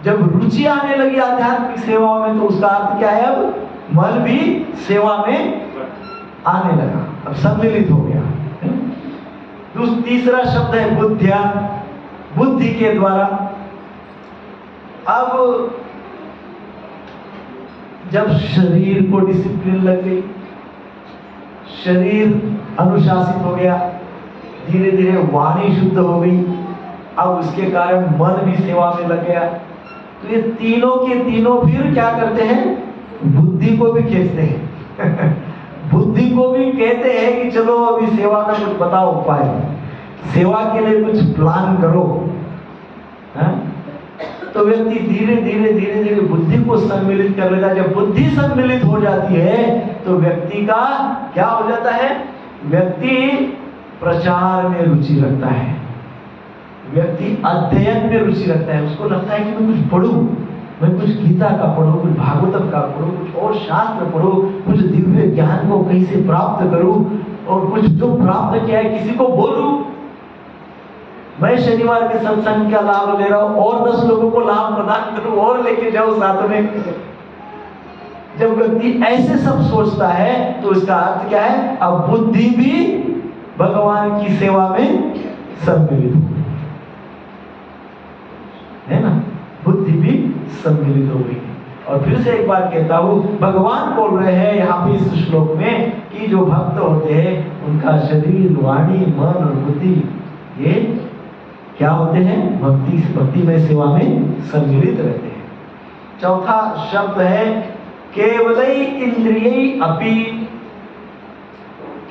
जब रुचि आने लगी आध्यात्मिक सेवा में, तो उसका अर्थ क्या है, अब मन भी सेवा में आने लगा, अब सम्मिलित हो गया। तीसरा शब्द है बुद्धिया, बुद्धि के द्वारा। अब जब शरीर को डिसिप्लिन लग गई, शरीर अनुशासित हो गया, धीरे धीरे वाणी शुद्ध हो गई, अब उसके कारण मन भी सेवा में लग गया, तो ये तीनों के तीनों फिर क्या करते हैं, बुद्धि को भी खींचते हैं बुद्धि को भी कहते हैं कि चलो अभी सेवा का कुछ बताओ उपाय, सेवा के लिए कुछ प्लान करो। तो व्यक्ति धीरे धीरे धीरे धीरे बुद्धि को सम्मिलित कर लेता है। जब बुद्धि सम्मिलित हो जाती है तो व्यक्ति का क्या हो जाता है, व्यक्ति प्रचार में रुचि रखता है, व्यक्ति अध्ययन में रुचि रखता है। उसको लगता है कि मैं कुछ पढ़ूं, मैं कुछ गीता का पढूं, कुछ भागवतम का पढूं, कुछ और शास्त्र पढूं, कुछ दिव्य ज्ञान को कहीं से प्राप्त करूं, और कुछ जो प्राप्त किया है किसी को बोलूं। मैं शनिवार के सत्संग का लाभ ले रहा हूं और 10 लोगों को लाभ प्रदान करूं और लेके जाऊं साथ में। जब व्यक्ति ऐसे सब सोचता है तो इसका अर्थ क्या है, अब बुद्धि भी भगवान की सेवा में सम्मिलित हो गई है ना, बुद्धि भी सम्मिलित हो गई। और फिर से एक बार कहता हूं, भगवान बोल रहे हैं यहाँ पे इस श्लोक में कि जो भक्त होते हैं उनका शरीर, वाणी, मन और बुद्धि ये क्या होते हैं, भक्तिमय सेवा में सम्मिलित रहते हैं। चौथा शब्द है केवलई इंद्रियै अपि,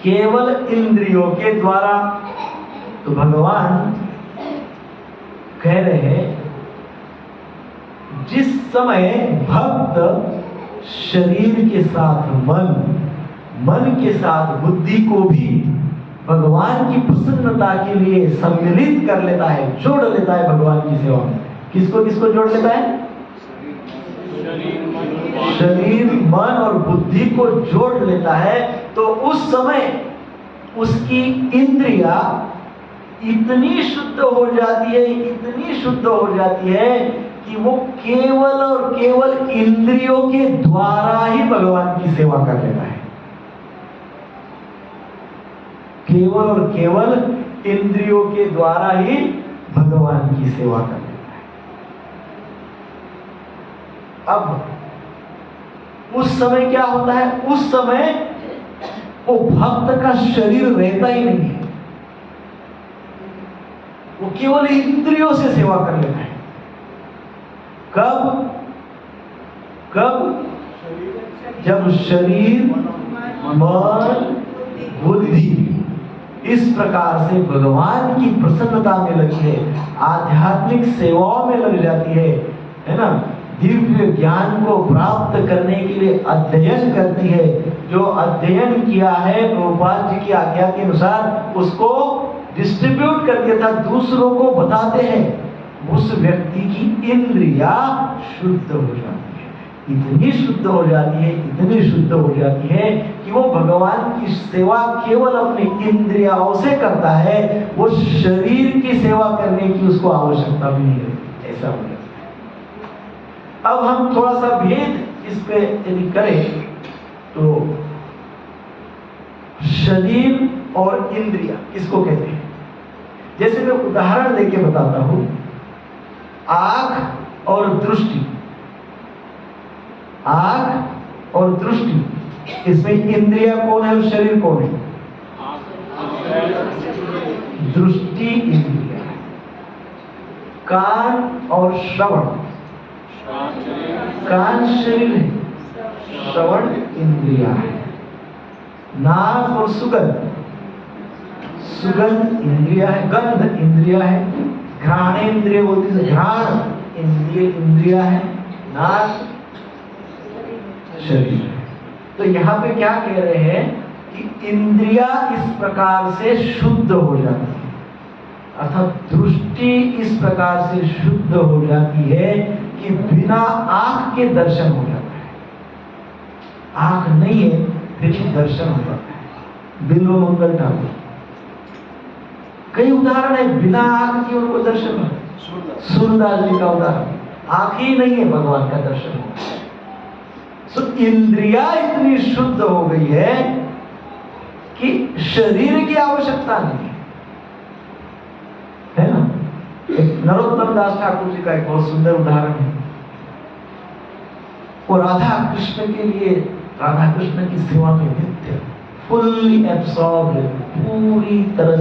केवल इंद्रियों के द्वारा। तो भगवान कह रहे हैं जिस समय भक्त शरीर के साथ मन के साथ बुद्धि को भी भगवान की प्रसन्नता के लिए सम्मिलित कर लेता है, जोड़ लेता है भगवान की सेवा में। किसको किसको जोड़ लेता है, शरीर, मन और बुद्धि को जोड़ लेता है, तो उस समय उसकी इंद्रिया इतनी शुद्ध हो जाती है, इतनी शुद्ध हो जाती है कि वो केवल और केवल इंद्रियों के द्वारा ही भगवान की सेवा कर लेता है। केवल और केवल इंद्रियों के द्वारा ही भगवान की सेवा कर लेता है। अब उस समय क्या होता है, उस समय वो भक्त का शरीर रहता ही नहीं है, वो केवल इंद्रियों से सेवा कर लेता है। कब जब शरीर, मन, बुद्धि इस प्रकार से भगवान की प्रसन्नता में लगी है, आध्यात्मिक सेवाओं में लग जाती है ना, दिव्य ज्ञान को प्राप्त करने के लिए अध्ययन करती है। जो अध्ययन किया है प्रभुपाद जी की आज्ञा के अनुसार उसको डिस्ट्रीब्यूट करके था दूसरों को बताते हैं, उस व्यक्ति की इंद्रिया शुद्ध हो जाती है, इतनी शुद्ध हो जाती है, इतनी शुद्ध हो जाती है कि कि वो भगवान की सेवा केवल अपनी इंद्रियों से करता है, वो शरीर की सेवा करने की उसको आवश्यकता भी नहीं है, ऐसा हो जाता है। अब हम थोड़ा सा भेद इस पे यदि करें तो शरीर और इंद्रिय किसको कहते हैं? जैसे मैं उदाहरण देके बताता हूं, आंख और दृष्टि, आंख और दृष्टि, इसमें इंद्रिय कौन है और शरीर कौन है? दृष्टि इंद्रिय है। कान और श्रवण, कान शरीर है, श्रवण इंद्रिय है। नाक और सुगंध, सुगंध इंद्रिय है, गंध इंद्रिय है। घ्राणेन्द्रिय बोलते हैं, घ्राण इंद्रिय है। नाक शरीर है। तो यहाँ पे क्या कह रहे हैं कि इंद्रिया इस प्रकार से शुद्ध हो जाती है, अर्थात दृष्टि इस प्रकार से शुद्ध हो जाती है कि बिना आंख के दर्शन हो जाता है। आंख नहीं है फिर भी दर्शन हो जाता है। बिल्व मंगल ठाकुर, कई उदाहरण है बिना आंख के उनको दर्शन है। सूरदास जी का उदाहरण, आंख ही नहीं है भगवान का दर्शन हो। तो इंद्रिया इतनी शुद्ध हो गई है कि शरीर की आवश्यकता नहीं है ना। एक नरोत्तम दास ठाकुर जी का एक बहुत सुंदर उदाहरण है। वो राधा कृष्ण के लिए, राधा कृष्ण की सेवा में नित्य फुल्ली एब्सॉर्ब, पूरी तरह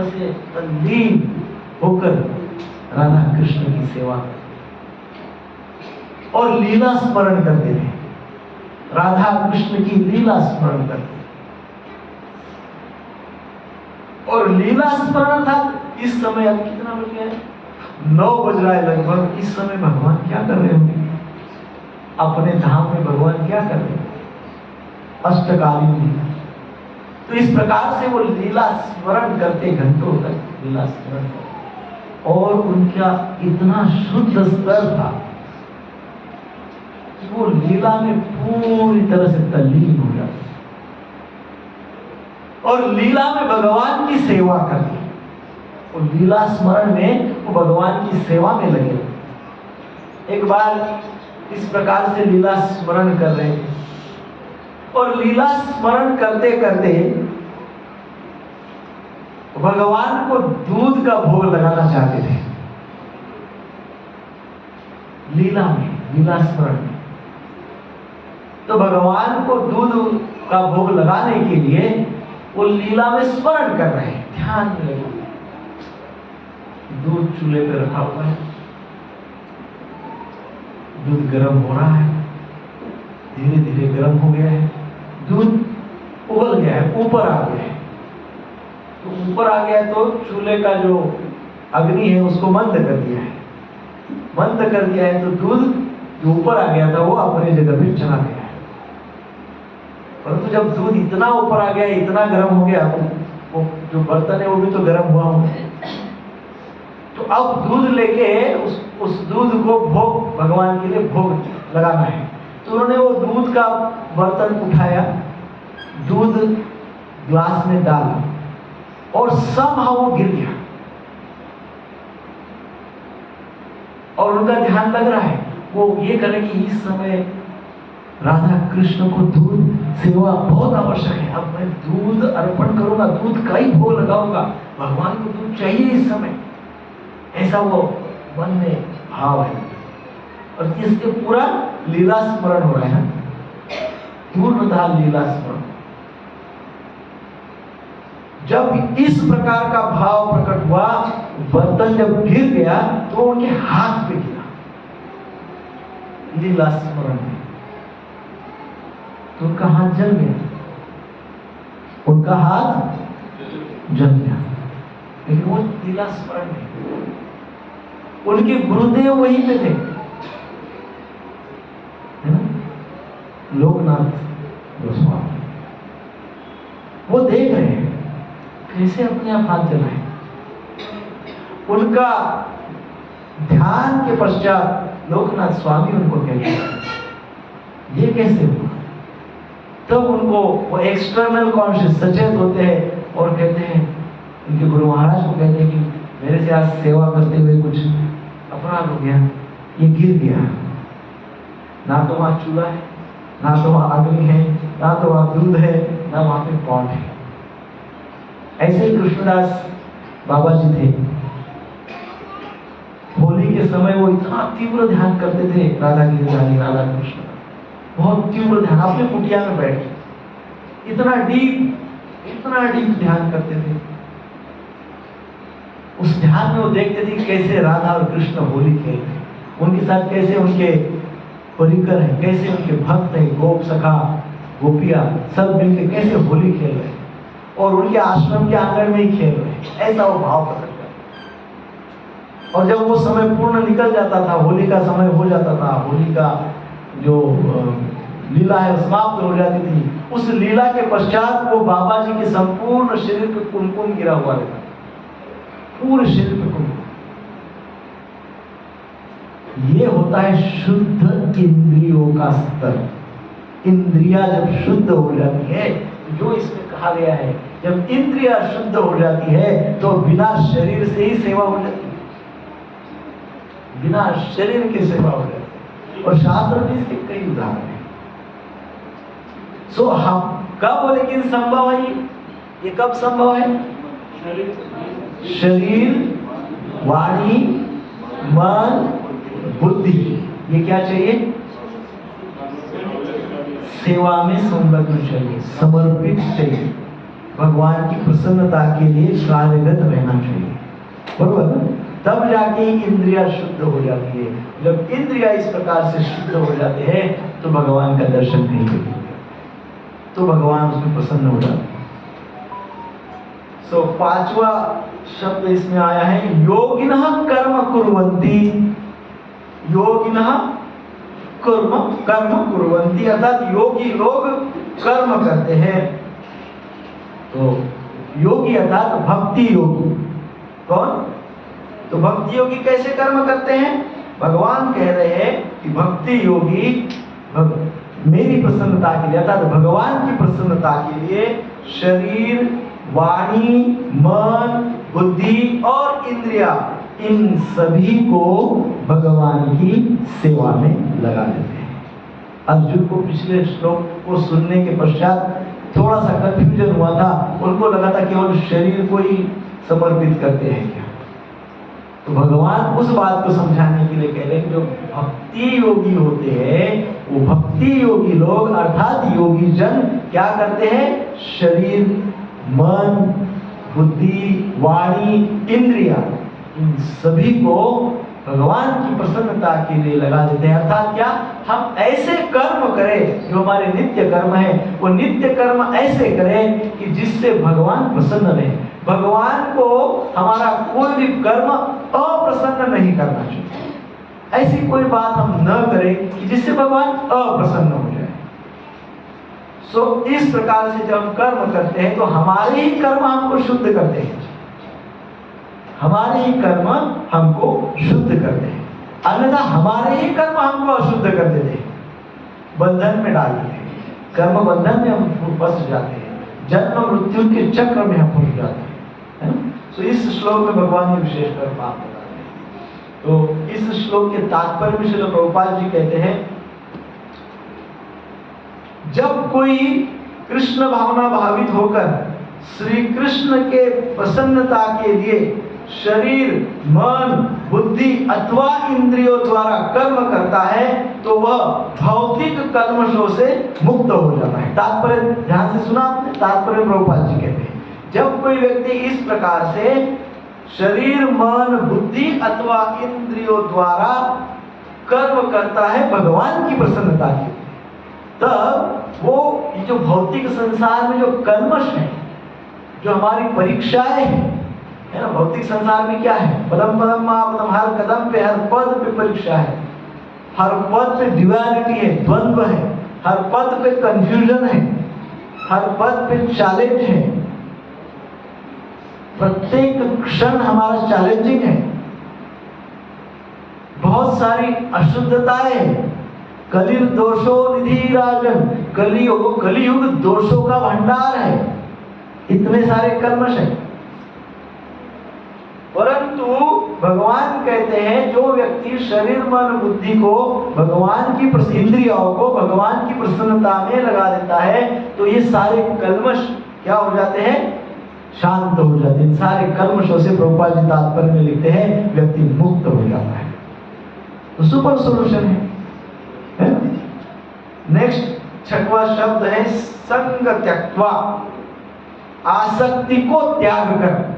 से तल्लीन होकर राधा कृष्ण की सेवा करते और लीला स्मरण करते थे। राधा कृष्ण की लीला स्मरण करते और लीला स्मरण था। इस समय अब कितना बज गया है? 9 बज रहा है लगभग। इस समय भगवान क्या कर रहे होंगे? अपने धाम में भगवान क्या कर रहे हैं? अष्टकालीन लीला। तो इस प्रकार से वो लीला स्मरण करते, घंटों तक लीला स्मरण करते और उनका इतना शुद्ध स्तर था कि वो लीला में पूरी तरह से तल्लीन हो जाते और लीला में भगवान की सेवा करते। और लीला स्मरण में वो भगवान की सेवा में लगे। एक बार इस प्रकार से लीला स्मरण कर रहे थे और लीला स्मरण करते करते भगवान को दूध का भोग लगाना चाहते थे। लीला में, लीला स्मरण में। तो भगवान को दूध का भोग लगाने के लिए वो लीला में स्मरण कर रहे हैं, ध्यान में लगे। दूध चूल्हे पे रखा हुआ है, दूध गर्म हो रहा है, धीरे धीरे गर्म हो गया है, दूध उबल गया है, ऊपर आ गया है। तो ऊपर आ गया तो चूल्हे का जो अग्नि है उसको मंद कर दिया है। मंद कर दिया है तो दूध जो ऊपर आ गया था वो अपनी जगह पे चला गया है। परंतु जब दूध इतना ऊपर आ गया, इतना गर्म हो गया, तो वो जो बर्तन है वो भी तो गर्म हुआ होगा। तो अब दूध लेके उस दूध को भोग, भगवान के लिए भोग लगाना है। तो उन्होंने वो दूध का बर्तन उठाया, दूध ग्लास में डाला और somehow वो गिर गया। और उनका ध्यान लग रहा है, वो ये करें कि इस समय राधा कृष्ण को दूध सेवा बहुत आवश्यक है। अब मैं दूध अर्पण करूंगा, दूध का ही भोग लगाऊंगा, भगवान को दूध चाहिए इस समय, ऐसा वो मन में भाव है। और इसके पूरा लीला स्मरण हो रहा है, पूर्णतः लीला स्मरण। जब इस प्रकार का भाव प्रकट हुआ, बर्तन जब गिर गया तो उनके हाथ पे गिरा, लीला स्मरण में। तो उनका हाथ जल गया, उनका हाथ जल गया, लेकिन वो लीला स्मरण में। उनके गुरुदेव वहीं पे थे, है ना, लोकनाथ गोस्वामी। वो देख रहे हैं कैसे अपने आप हाथ जलाए। उनका ध्यान के पश्चात लोकनाथ स्वामी उनको कहते हैं, ये कैसे हुआ? तब उनको वो एक्सटर्नल कॉन्शियस सचेत होते हैं और कहते हैं, उनके गुरु महाराज को कहते हैं कि मेरे से आज सेवा करते हुए कुछ अपराध हो गया, ये गिर गया, ना तो वहां चूल्हा है, ना तो वहां अग्नि है, ना तो वहां दूध है, ना वहां पे पॉट है। ऐसे ही कृष्णदास बाबा जी थे। होली के समय वो इतना तीव्र ध्यान करते थे राधा गिरिधारी राधा कृष्ण, बहुत तीव्र ध्यान, अपने कुटिया में बैठ के इतना डीप ध्यान करते थे। उस ध्यान में वो देखते थे कैसे राधा और कृष्ण होली खेल रहे, उनके साथ कैसे उनके परिकर हैं, कैसे उनके भक्त हैं, गोप सखा गोपिया सब मिलकर कैसे होली खेल रहे और उनके आश्रम के आंगन में ही खेल रहे, ऐसा वो भाव प्रकट करते। और जब वो समय पूर्ण निकल जाता था, होली का समय हो जाता था, होली का जो लीला है समाप्त हो जाती थी, उस लीला के पश्चात वो बाबा जी के संपूर्ण शरीर पे कुमकुम गिरा हुआ रहता, पूरे शरीर पे कुमकुम। ये होता है शुद्ध इंद्रियों का स्तर। इंद्रिया जब शुद्ध हो जाती है, जो इसमें कहा गया है, जब इंद्रिया शुद्ध हो जाती है तो बिना शरीर से ही सेवा हो जाती है, बिना शरीर की सेवा हो जाती है। और शास्त्र में इसके कई उदाहरण हैं। सो हम कब, लेकिन संभव है ये कब संभव है? शरीर, वाणी, मन, बुद्धि, ये क्या चाहिए? सेवा में संलग्न चाहिए, समर्पित चाहिए, भगवान की प्रसन्नता के लिए कार्यरत रहना चाहिए, बरोबर? तब जाके इंद्रिया शुद्ध हो जाती है। जब इंद्रिया इस प्रकार से शुद्ध हो जाते हैं तो भगवान का दर्शन नहीं होता, तो भगवान उसमें प्रसन्न हो जाते हैं। सो पांचवा शब्द इसमें आया है योगिनः कर्म कुर्वन्ति। योगिनः कर्म कुर्वन्ति अर्थात योगी लोग कर्म करते हैं। तो योगी अर्थात भक्ति योगी। कौन? तो भक्ति योगी कैसे कर्म करते हैं? भगवान कह रहे हैं कि भक्ति योगी मेरी प्रसन्नता के लिए अर्थात भगवान की प्रसन्नता के लिए शरीर, वाणी, मन, बुद्धि और इंद्रिया, इन सभी को भगवान की सेवा में लगा देते हैं। अर्जुन को पिछले श्लोक को सुनने के पश्चात थोड़ा सा कंफ्यूजन हुआ था, उनको लगा था केवल शरीर को ही समर्पित करते हैं क्या। तो भगवान उस बात को समझाने के लिए कह रहे हैं कि जो भक्ति योगी होते हैं, वो भक्ति योगी लोग अर्थात योगी जन क्या करते हैं? शरीर, मन, बुद्धि, वाणी, इंद्रिया, इन सभी को भगवान की प्रसन्नता के लिए लगा देते हैं। अर्थात क्या? हम ऐसे कर्म करें, जो हमारे नित्य कर्म है, वो नित्य कर्म ऐसे करें कि जिससे भगवान प्रसन्न रहे। भगवान को हमारा कोई भी कर्म अप्रसन्न नहीं करना चाहिए। ऐसी कोई बात हम न करें कि जिससे भगवान अप्रसन्न हो जाए। सो इस प्रकार से जब हम कर्म करते हैं तो हमारे ही कर्म हमको शुद्ध करते हैं, हमारे ही कर्म हमको शुद्ध करते हैं, अन्यथा हमारे ही कर्म हमको अशुद्ध कर देते हैं, बंधन में डाल देते हैं। कर्म बंधन में हम फंस जाते हैं, जन्म मृत्यु के चक्र में हम फंस जाते हैं। तो इस श्लोक में भगवान ने विशेषकर बात बता रहे हैं। तो इस श्लोक के तात्पर्य में श्रील प्रभुपाद जी कहते हैं, जब कोई कृष्ण भावना भावित होकर श्री कृष्ण के प्रसन्नता के लिए शरीर, मन, बुद्धि अथवा इंद्रियों द्वारा कर्म करता है तो वह भौतिक कल्मशों से मुक्त हो जाता है। तात्पर्य ध्यान से सुना आपने? तात्पर्य प्रभुपाद जी कहते हैं, जब कोई व्यक्ति इस प्रकार से शरीर, मन, बुद्धि अथवा इंद्रियों द्वारा कर्म करता है भगवान की प्रसन्नता के लिए, तब वो ये जो भौतिक संसार में जो कल्मश है, जो हमारी परीक्षाएं हैं, है ना, भौतिक संसार में क्या है? पदम पदम महापदम, हर कदम पे, हर पद पे परीक्षा है, हर पद पे ड्युअलिटी है, द्वंद्व है, हर पद पे कंफ्यूजन है, हर पद पे चैलेंज है, प्रत्येक क्षण हमारा चैलेंजिंग है, बहुत सारी अशुद्धताएं, कलिर दोषो निधि राजन, कलियुग दोषों का भंडार है, इतने सारे कल्मश है। परंतु भगवान कहते हैं जो व्यक्ति शरीर मन बुद्धि को भगवान की इंद्रियों को भगवान की प्रसन्नता में लगा देता है तो ये सारे कल्मश क्या हो जाते हैं, शांत हो जाते हैं। सारे कल्मशों से प्रभुपाद जी तात्पर्य में लिखते हैं व्यक्ति मुक्त हो जाता है। तो सुपर सोल्यूशन है ना? नेक्स्ट छठवां शब्द है संग त्यक्त्वा, आसक्ति को त्याग कर।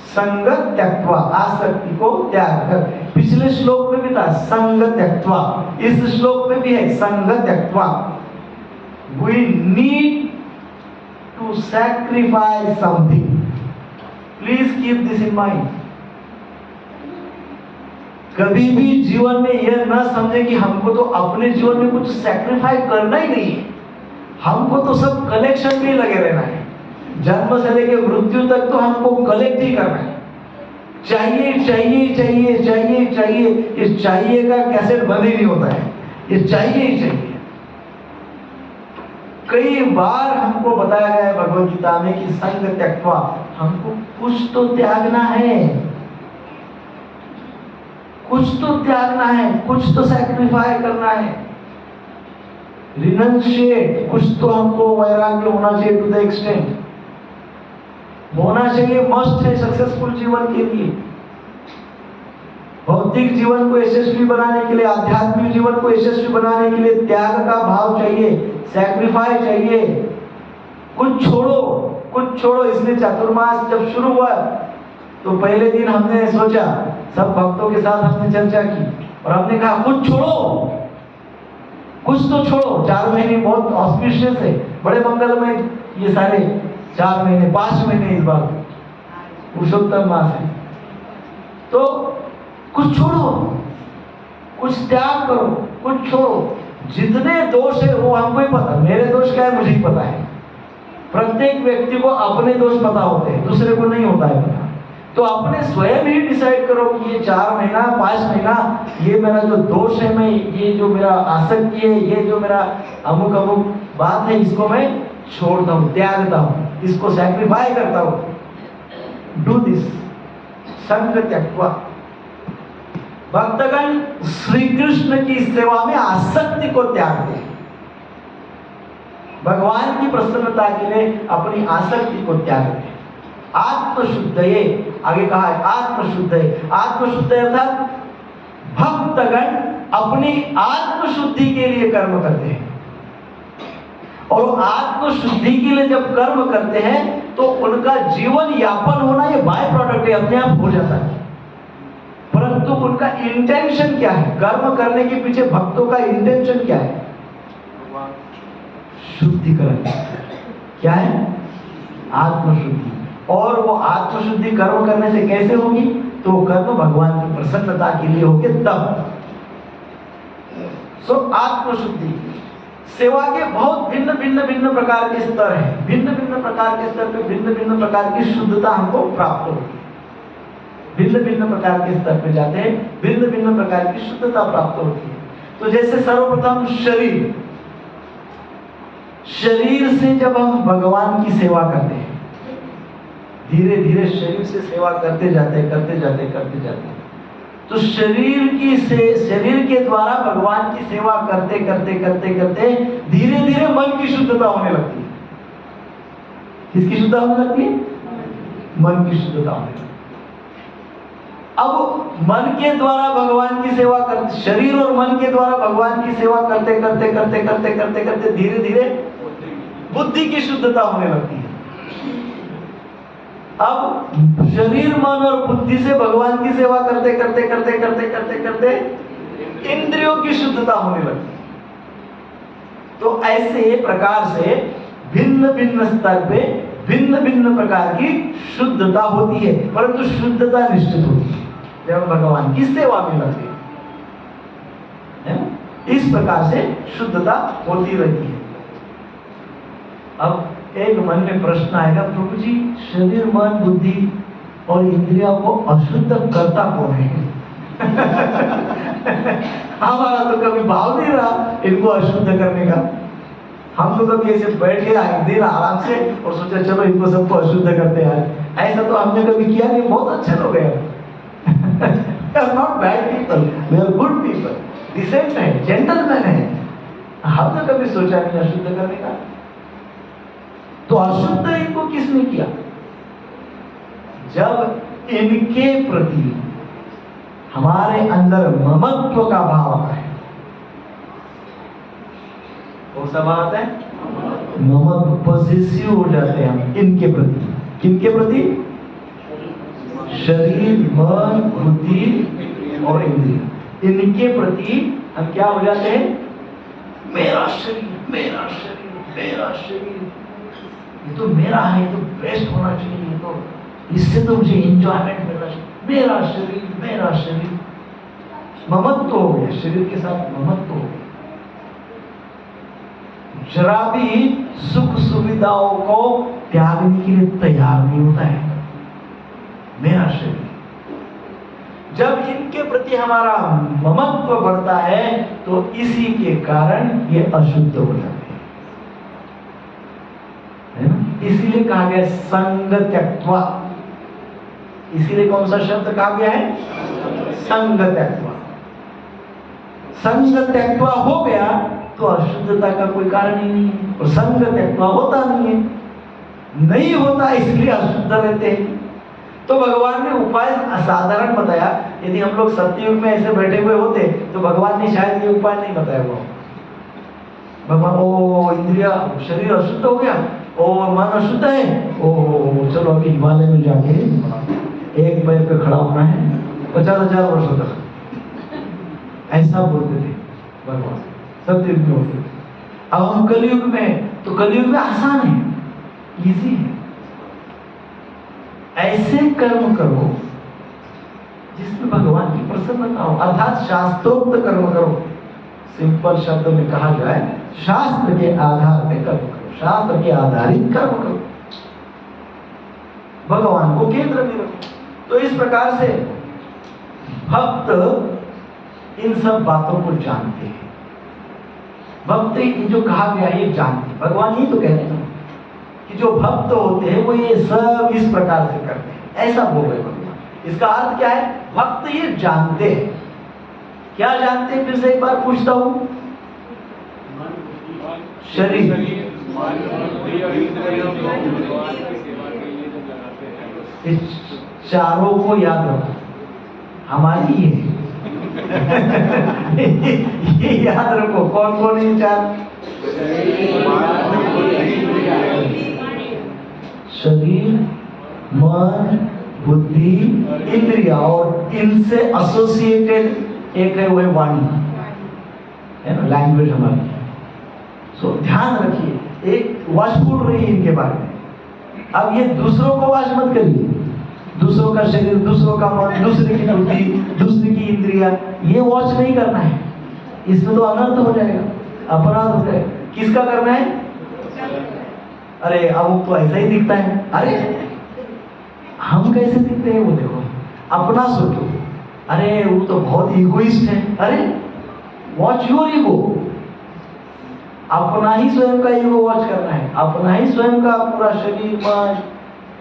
संग त्यक्त्वा, आसक्ति को त्याग कर। पिछले श्लोक में भी था संग त्यक्त्वा, इस श्लोक में भी है संग त्यक्त्वा। We need to sacrifice something, please keep this in mind. कभी भी जीवन में यह न समझे कि हमको तो अपने जीवन में कुछ सैक्रिफाइस करना ही नहीं है, हमको तो सब कलेक्शन में लगे रहना है। जन्म से लेकर मृत्यु तक तो हमको कलेक्ट ही करना है। चाहिए चाहिए चाहिए चाहिए चाहिए, इस चाहिए का कैसेट बंद ही नहीं होता है, ये चाहिए ही चाहिए। कई बार हमको बताया गया है भगवद गीता में कि संग त्यक्त्वा, हमको कुछ तो त्यागना है, कुछ तो त्यागना है, कुछ तो सैक्रिफाई करना है, रिनंशिएट। कुछ तो हमको वैराग्य होना चाहिए, टू द एक्सटेंट होना चाहिए, मस्ट है सक्सेसफुल जीवन के लिए। भौतिक जीवन को यशस्वी बनाने के लिए, आध्यात्मिक जीवन को यशस्वी बनाने के लिए त्याग का भाव चाहिए, सैक्रिफाइस चाहिए। कुछ छोड़ो, कुछ छोड़ो। इसलिए चातुर्मास जब शुरू हुआ तो पहले दिन हमने सोचा, सब भक्तों के साथ हमने चर्चा की और हमने कहा कुछ छोड़ो, कुछ तो छोड़ो। 4 महीने बहुत ऑस्पिशियस है, बड़े मंगलमय ये सारे 4 महीने 5 महीने इस बार पुरुषोत्तम मास है। तो कुछ छोड़ो, कुछ त्याग करो, कुछ छोड़ो। जितने दोष है वो हमको ही पता, मेरे दोष क्या है मुझे ही पता है। प्रत्येक व्यक्ति को अपने दोष पता होते हैं, दूसरे को नहीं होता है पता। तो अपने स्वयं ही डिसाइड करो कि ये 4 महीना 5 महीना ये मेरा जो दोष है, मैं ये जो मेरा आसक्ति है, ये जो मेरा अमुक अमुक बात है, इसको मैं छोड़ता हूँ, त्यागता हूँ, इसको सैक्रिफाई करता हूँ। डू दिस संग त्यक्त्वा। भक्तगण श्री कृष्ण की सेवा में आसक्ति को त्याग दें, भगवान की प्रसन्नता के लिए अपनी आसक्ति को त्याग दें। आत्मशुद्धये, आगे कहा है आत्मशुद्धये। आत्मशुद्धि अर्थात भक्तगण अपनी आत्मशुद्धि के लिए कर्म करते हैं, और आत्मशुद्धि के लिए जब कर्म करते हैं तो उनका जीवन यापन होना ये बाय प्रोडक्ट है, अपने आप हो जाता है। परंतु उनका इंटेंशन क्या है, कर्म करने के पीछे भक्तों का इंटेंशन क्या है? शुद्धिकरण। क्या है? आत्मशुद्धि। और वो आत्मशुद्धि कर्म करने से कैसे होगी? तो कर्म भगवान की प्रसन्नता के लिए होगे तब। सो आत्मशुद्धि। सेवा के बहुत भिन्न भिन्न भिन्न प्रकार के स्तर हैं। भिन्न भिन्न प्रकार के स्तर पे भिन्न भिन्न प्रकार की शुद्धता हमको प्राप्त होगी। भिन्न भिन्न प्रकार के स्तर पे जाते हैं, भिन्न भिन्न प्रकार की शुद्धता प्राप्त होती है। तो जैसे सर्वप्रथम शरीर, शरीर से जब हम भगवान की सेवा करते हैं, धीरे धीरे शरीर से सेवा करते जाते हैं, तो शरीर के द्वारा भगवान की सेवा करते धीरे धीरे मन की शुद्धता होने लगती है। किसकी शुद्धता होने लगती है? मन की शुद्धता होने लगती है। अब मन के द्वारा भगवान की सेवा करते, शरीर और मन के द्वारा भगवान की सेवा करते धीरे धीरे बुद्धि की शुद्धता होने लगती है। अब शरीर मन और बुद्धि से भगवान की सेवा करते इंद्रियों की शुद्धता होने लगती है। तो ऐसे प्रकार से भिन्न भिन्न स्तर पे भिन्न भिन्न प्रकार की शुद्धता होती है, परंतु शुद्धता निश्चित होती है जब भगवान की सेवा में लगते हैं। इस प्रकार से शुद्धता होती रहती है। अब एक मन में प्रश्न आएगा, प्रभु जी शरीर मन बुद्धि और इंद्रियों को अशुद्ध करता कौन है? हमारा तो कभी भाव नहीं रहा इनको अशुद्ध करने का। हम लोग कभी ऐसे बैठ के एक दिन आराम से और सोचा चलो इनको सबको अशुद्ध करते हैं, ऐसा तो हमने कभी किया नहीं। बहुत अच्छे लोग हैं, not bad people, we are good people, decent है, जेंटलमैन है। हमने कभी सोचा नहीं अशुद्ध करने का। तो अशुद्ध इनको किसने किया? जब इनके प्रति हमारे अंदर ममत्व का भाव आता है। कौन सा भाव आता है? ममत्व, पॉसेसिव हो जाते हैं हम इनके प्रति। किनके प्रति? शरीर, मन, बुद्धि और इंद्रिय, इनके प्रति हम क्या हो जाते हैं? मेरा शरीर, मेरा शरीर, मेरा शरीर, ये तो मेरा है, ये तो बेस्ट होना चाहिए, तो इससे तो मुझे एंजॉयमेंट मिलना चाहिए। मेरा शरीर, मेरा शरीर, ममत्व हो गया, शरीर के साथ ममत्व हो गया। जरा भी सुख सुविधाओं को त्यागने के लिए तैयार नहीं होता है मेरा शरीर। जब इनके प्रति हमारा ममत्व बढ़ता है तो इसी के कारण ये अशुद्ध हो जाते हैं, इसीलिए कहा गया संग त्यक्त्वा। इसीलिए कौन सा शब्द कहा गया है? संग त्यक्त्वा। संग त्यक्त्वा हो गया तो अशुद्धता का कोई कारण ही नहीं है, और संग त्यक्त्वा होता नहीं है, नहीं होता इसलिए अशुद्ध रहते हैं। तो भगवान ने उपाय असाधारण बताया। यदि हम लोग सत्ययुग में ऐसे बैठे हुए होते तो भगवान ने शायद ये उपाय नहीं बताया हुआ। भगवान, ओ इंद्रिया, शरीर अशुद्ध हो गया, ओ मन अशुद्ध है, ओ चलो अभी हिमालय में जाके एक पैर पे खड़ा होना है 50,000 वर्षों तक, ऐसा बोलते थे भगवान सत्ययुग में होते। अब हम कलयुग में, तो कलयुग में आसान है, इजी है। ऐसे कर्म करो जिसमें भगवान की प्रसन्नता हो, अर्थात शास्त्रोक्त कर्म करो। सिंपल शब्द में कहा जाए, शास्त्र के आधार पे कर्म करो, शास्त्र के आधारित कर्म करो, भगवान को केंद्र में रखो। तो इस प्रकार से भक्त इन सब बातों को जानते हैं। भक्त जो कहा गया ये जानते हैं। भगवान ये तो कहते हैं कि जो भक्त होते हैं वो ये सब इस प्रकार से करते हैं, ऐसा बोल रहे भगवान। इसका अर्थ क्या है? भक्त ये जानते हैं। क्या जानते हैं? फिर से एक बार पूछता हूं, शरीर, इस चारों को याद रखो, हमारी है ये याद रखो। कौन कौन है चार? शरीर, मन, बुद्धि, इंद्रिया, और इनसे एसोसिएटेड एक है वो है वाणी, है ना, लैंग्वेज हमारी। सो ध्यान रखिए, एक वॉचफुल रहिए इनके बारे में। अब ये दूसरों को वॉच मत करिए, दूसरों का शरीर, दूसरों का मन, दूसरे की बुद्धि, दूसरे की इंद्रिया, ये वॉच नहीं करना है। इसमें तो अनर्थ हो जाएगा, अपराध हो जाएगा। किसका करना है? अरे अब तो ऐसा ही दिखता है, अरे हम कैसे दिखते हैं वो देखो, अपना सोचो। अरे वो तो बहुत इगोइस्ट है, अरे वॉच योर ईगो। अपना ही स्वयं का ईगो वॉच करना है, अपना ही स्वयं का पूरा शरीर, मन,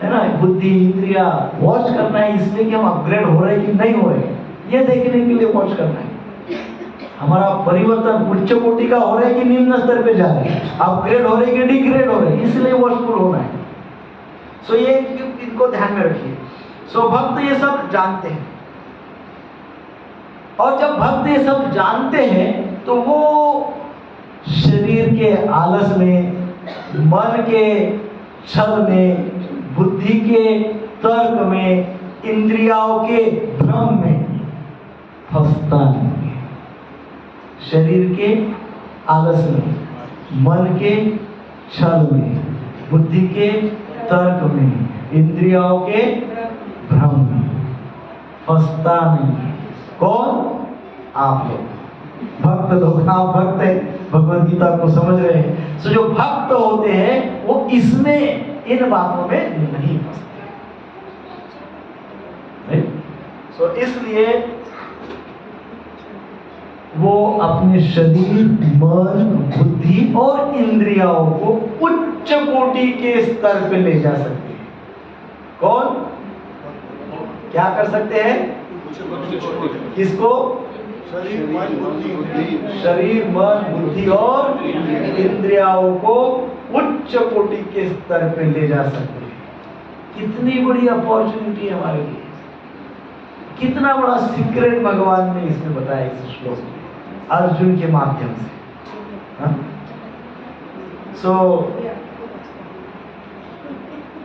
है ना, बुद्धि, इंद्रिया वॉच करना है। इसलिए कि हम अपग्रेड हो रहे कि नहीं हो रहे, ये देखने के लिए वॉच करना है। हमारा परिवर्तन उच्च कोटि का हो रहा है कि निम्न स्तर पे जा रहे हैं, अपग्रेड हो रहे कि डिग्रेड हो रहे हैं, इसलिए वॉचफुल होना है। सो ये इनको ध्यान में रखिए। सो भक्त ये सब जानते हैं, और जब भक्त ये सब जानते हैं तो वो शरीर के आलस में, मन के छल में, बुद्धि के तर्क में, इंद्रियों के भ्रम में फंसता नहीं है। शरीर के आलस में, मन के छल में, बुद्धि के तर्क में, इंद्रियों के भ्रम में फंसता नहीं है। कौन? आप लोग भक्त लोग। आप भक्त है, भगवद गीता को समझ रहे हैं। सो जो भक्त होते हैं वो इसमें, इन बातों में नहीं फंसते। सो इसलिए वो अपने शरीर, मन, बुद्धि और इंद्रियों को उच्च कोटि के स्तर पे ले जा सकते हैं। कौन क्या कर सकते हैं? किसको? शरीर, मन, बुद्धि और इंद्रियों को उच्च कोटि के स्तर पे ले जा सकते हैं। कितनी बड़ी अपॉर्चुनिटी है हमारे लिए, कितना बड़ा सीक्रेट भगवान ने इसमें बताया इस श्लोक में अर्जुन के माध्यम से। सो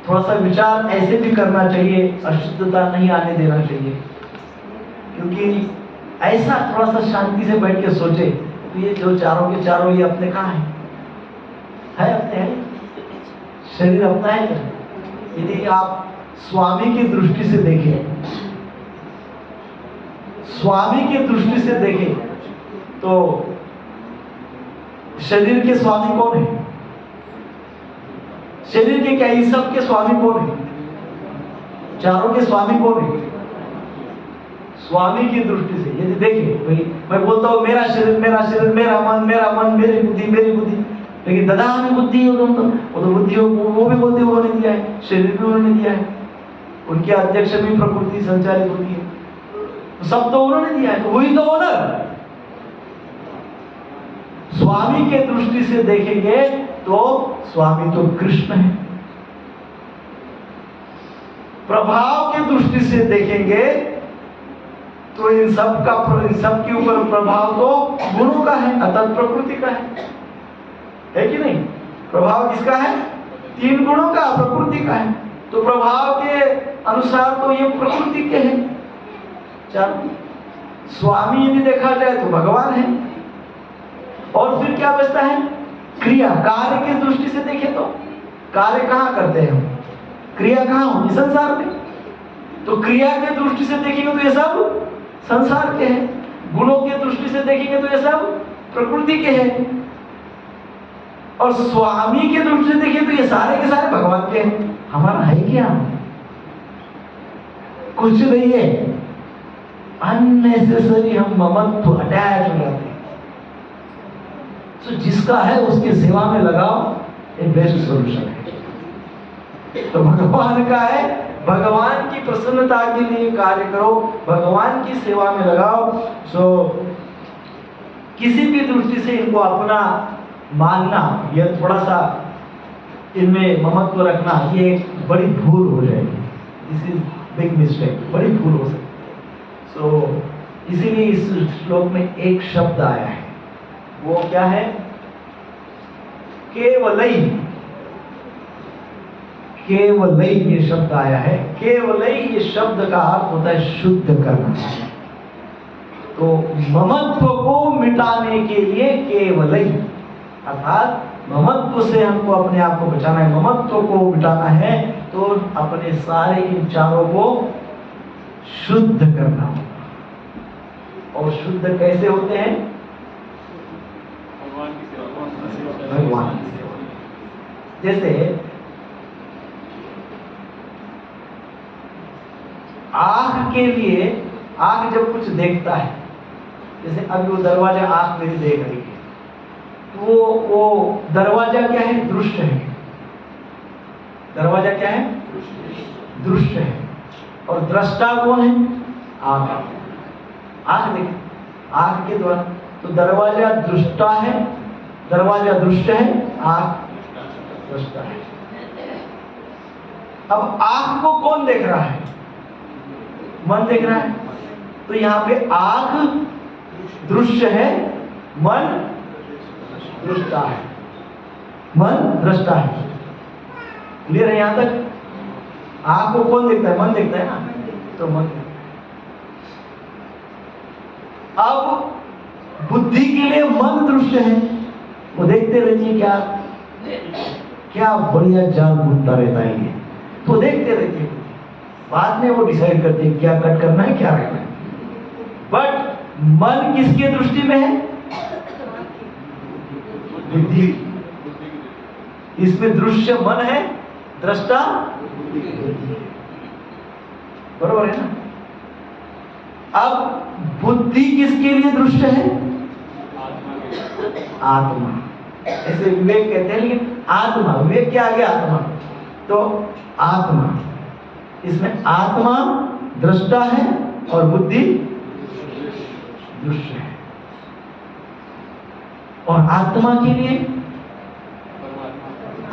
थोड़ा सा विचार ऐसे भी करना चाहिए, अशुद्धता नहीं आने देना चाहिए, क्योंकि ऐसा थोड़ा सा शांति से बैठ के सोचे तो ये जो चारों के चारों ये अपने कहाँ है अपने है, शरीर अपना है। यदि आप स्वामी की दृष्टि से देखें, स्वामी की दृष्टि से देखें तो शरीर के स्वामी कौन है? शरीर के क्या ये सब के स्वामी कौन है? चारों के स्वामी कौन है? स्वामी की दृष्टि से यदि देखें, भाई मैं बोलता हूँ मेरा शरीर, मेरा मन, मेरी बुद्धि, लेकिन दादा में बुद्धि हो तुम तो, वो तो बुद्धि हो, वो भी बोलते उन्होंने दिया है, शरीर भी उन्होंने दिया है, उनके अध्यक्ष भी प्रकृति संचालित होती है, तो सब तो उन्होंने दिया है, तो वही तो ओनर। स्वामी के दृष्टि से देखेंगे तो स्वामी तो कृष्ण है। प्रभाव की दृष्टि से देखेंगे तो इन सब के ऊपर प्रभाव तो गुणों का है, अर्थात प्रकृति का है कि नहीं? प्रभाव किसका है? 3 गुणों का, प्रकृति का है। तो प्रभाव के अनुसार तो ये प्रकृति के हैं। चलो, स्वामी यदि देखा जाए तो भगवान है। और फिर क्या बचता है? क्रिया, कार्य की दृष्टि से देखें तो कार्य कहाँ करते हैं हम? क्रिया कहाँ होगी? संसार में। तो क्रिया के दृष्टि से देखेंगे तो ये सब संसार के हैं, गुणों के दृष्टि से देखेंगे तो ये सब प्रकृति के हैं, और स्वामी के दृष्टि से देखें तो ये सारे के सारे भगवान के हैं। हमारा है क्या? कुछ नहीं है। अननेसेसरी हम ममत्व अटैच हो जाते हैं। तो जिसका है उसकी सेवा में लगाओ, ये बेस्ट सॉल्यूशन है। तो भगवान का है, भगवान की प्रसन्नता के लिए कार्य करो, भगवान की सेवा में लगाओ। सो किसी भी दृष्टि से इनको अपना मानना, यह थोड़ा सा इनमें ममत्व रखना, ये एक बड़ी भूल हो जाएगी। दिस इज बिग मिस्टेक, बड़ी भूल हो सकती है। सो इसीलिए इस श्लोक में एक शब्द आया है, वो क्या है? केवलई। केवलई ये शब्द आया है। केवलई ये शब्द का अर्थ होता है शुद्ध करना। तो ममत्व को मिटाने के लिए केवलई, अर्थात ममत्व से हमको अपने आप को बचाना है, ममत्व को मिटाना है, तो अपने सारे इन चारों को शुद्ध करना होगा। और शुद्ध कैसे होते हैं? भगवान की सेवा। जैसे आँख के लिए, आँख जब कुछ देखता है, जैसे अभी वो दरवाजा आँख मेरी देख रही है, तो वो दरवाजा क्या है? दृश्य है। दरवाजा क्या है? दृश्य है। और दृष्टा कौन है? आँख। आँख देख, आँख के द्वारा। तो दरवाजा दृष्टा है, दरवाजा दृश्य है, आँख दृष्टा है। अब आँख को कौन देख रहा है? मन देख रहा है। तो यहाँ पे आँख दृश्य है, मन दृष्टा है, मन दृष्टा है। क्लियर है यहां तक? आँख को कौन देखता है? मन देखता है ना, तो मन। अब बुद्धि के लिए मन दृश्य है, वो देखते रहती है क्या बढ़िया जाल बुनता रहता है ये, तो देखते रहते हैं। बाद में वो डिसाइड करते हैं क्या कट करना है, क्या रखना है। बट मन किसके दृष्टि में है? बुद्धि। इसमें दृश्य मन है, दृष्टा बरोबर है ना? अब बुद्धि किसके लिए दृश्य है? आत्मा, ऐसे विवेक कहते हैं, लेकिन आत्मा, विवेक के आगे आत्मा, तो आत्मा, इसमें आत्मा दृष्टा है और बुद्धि दृश्य है। और आत्मा के लिए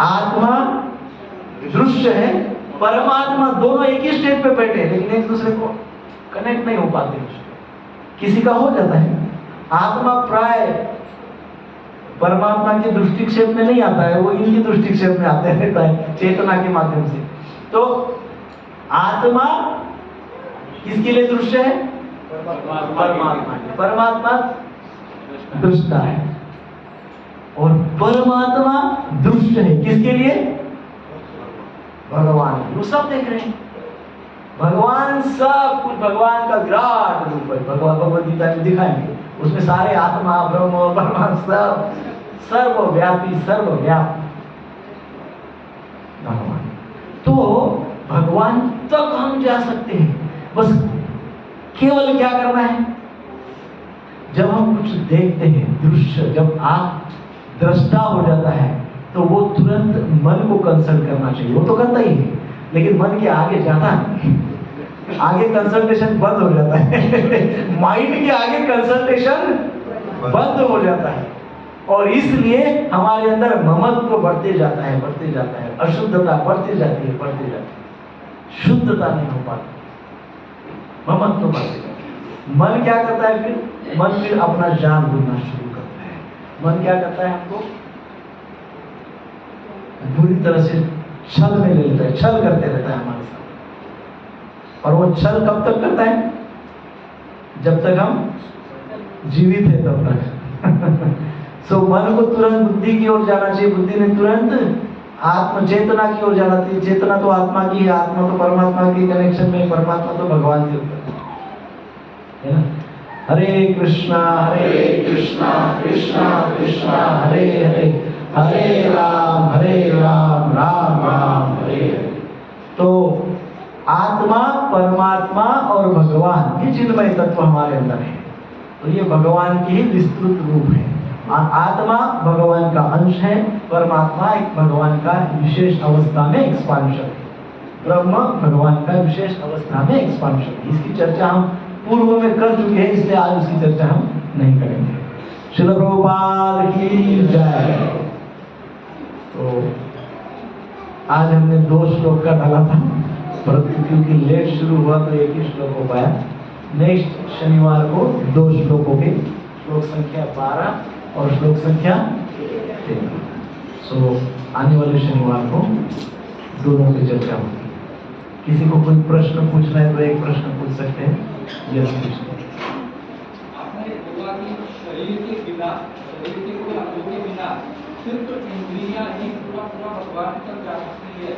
आत्मा दृश्य है, परमात्मा, दोनों एक ही स्टेट पे बैठे हैं, लेकिन एक दूसरे को कनेक्ट नहीं हो पाते। किसी का हो जाता है, आत्मा प्राय परमात्मा के दृष्टिक्षेप में नहीं आता है, वो इनकी दृष्टिक्षेप में आते रहता है चेतना के माध्यम से। तो आत्मा किसके लिए दृश्य है? परमात्मा। परमात्मा दृष्टा है और परमात्मा दृश्य है किसके लिए? भगवान। वो सब देख रहे हैं, भगवान सब कुछ, भगवान का विराट रूप है, भगवान भगवद गीता में दिखाएंगे, उसमें सारे आत्मा ब्रह्म परमात्मा सब सर्वव्यापी सर्वव्यापी भगवान। तो भगवान तक हम जा सकते हैं, बस केवल क्या करना है? जब हम कुछ देखते हैं दृश्य, जब आप दृष्टा हो जाता है तो वो तुरंत मन को कंसल्ट करना चाहिए। वो तो करता ही है, लेकिन मन के आगे जाता नहीं, आगे कंसल्टेशन बंद हो जाता है माइंड के आगे कंसल्टेशन बंद हो जाता है, और इसलिए हमारे अंदर ममत्व बढ़ते जाता है, बढ़ते जाता है, अशुद्धता बढ़ती जाती है, बढ़ती जाती है, शुद्धता नहीं हो पाती, ममत्व बढ़ते जाता है। मन क्या करता है फिर? मन फिर अपना जान बुनना शुरू करता है। मन क्या करता है? हमको बुरी तरह से छल में ले लेता है, छल करते रहता है हमारे साथ। और वो छल कब तक करता है? जब तक हम जीवित है तब तक सो मन को तुरंत बुद्धि की ओर जाना चाहिए, बुद्धि ने तुरंत आत्म चेतना की ओर जाना चाहिए। चेतना तो आत्मा की है, आत्मा तो परमात्मा की कनेक्शन में, परमात्मा तो भगवान से है ना। हरे कृष्णा कृष्णा कृष्णा हरे हरे, हरे राम राम राम हरे हरे। तो आत्मा, परमात्मा और भगवान, ये चिन्मय तत्व हमारे अंदर है। तो ये भगवान की ही विस्तृत रूप है। आत्मा भगवान का अंश है, परमात्मा एक भगवान का विशेष अवस्था में एक्सपांशन है, ब्रह्म भगवान का विशेष अवस्था में एक्सपांशन है। इसकी चर्चा हम पूर्व में कर चुके हैं, इसलिए आज उसकी चर्चा हम नहीं करेंगे। श्रील प्रभुपाद की जय। तो आज हमने 2 श्लोक का डाला था, परंतु क्योंकि लेट शुरू हुआ तो एक ही श्लोक हो पाया। नेक्स्ट शनिवार को 2 श्लोकों के, श्लोक संख्या 12 और श्लोक संख्या 13। सो आने वाले शनिवार को दोनों की चर्चा होगी। किसी को कोई प्रश्न पूछना है तो एक प्रश्न पूछ सकते हैं। यस, आपने बोला कि शरीर के बिना, शरीर के कोई अंगों के बिना सिर्फ इंद्रियां ही पूरा भगवान तक जा सकती है।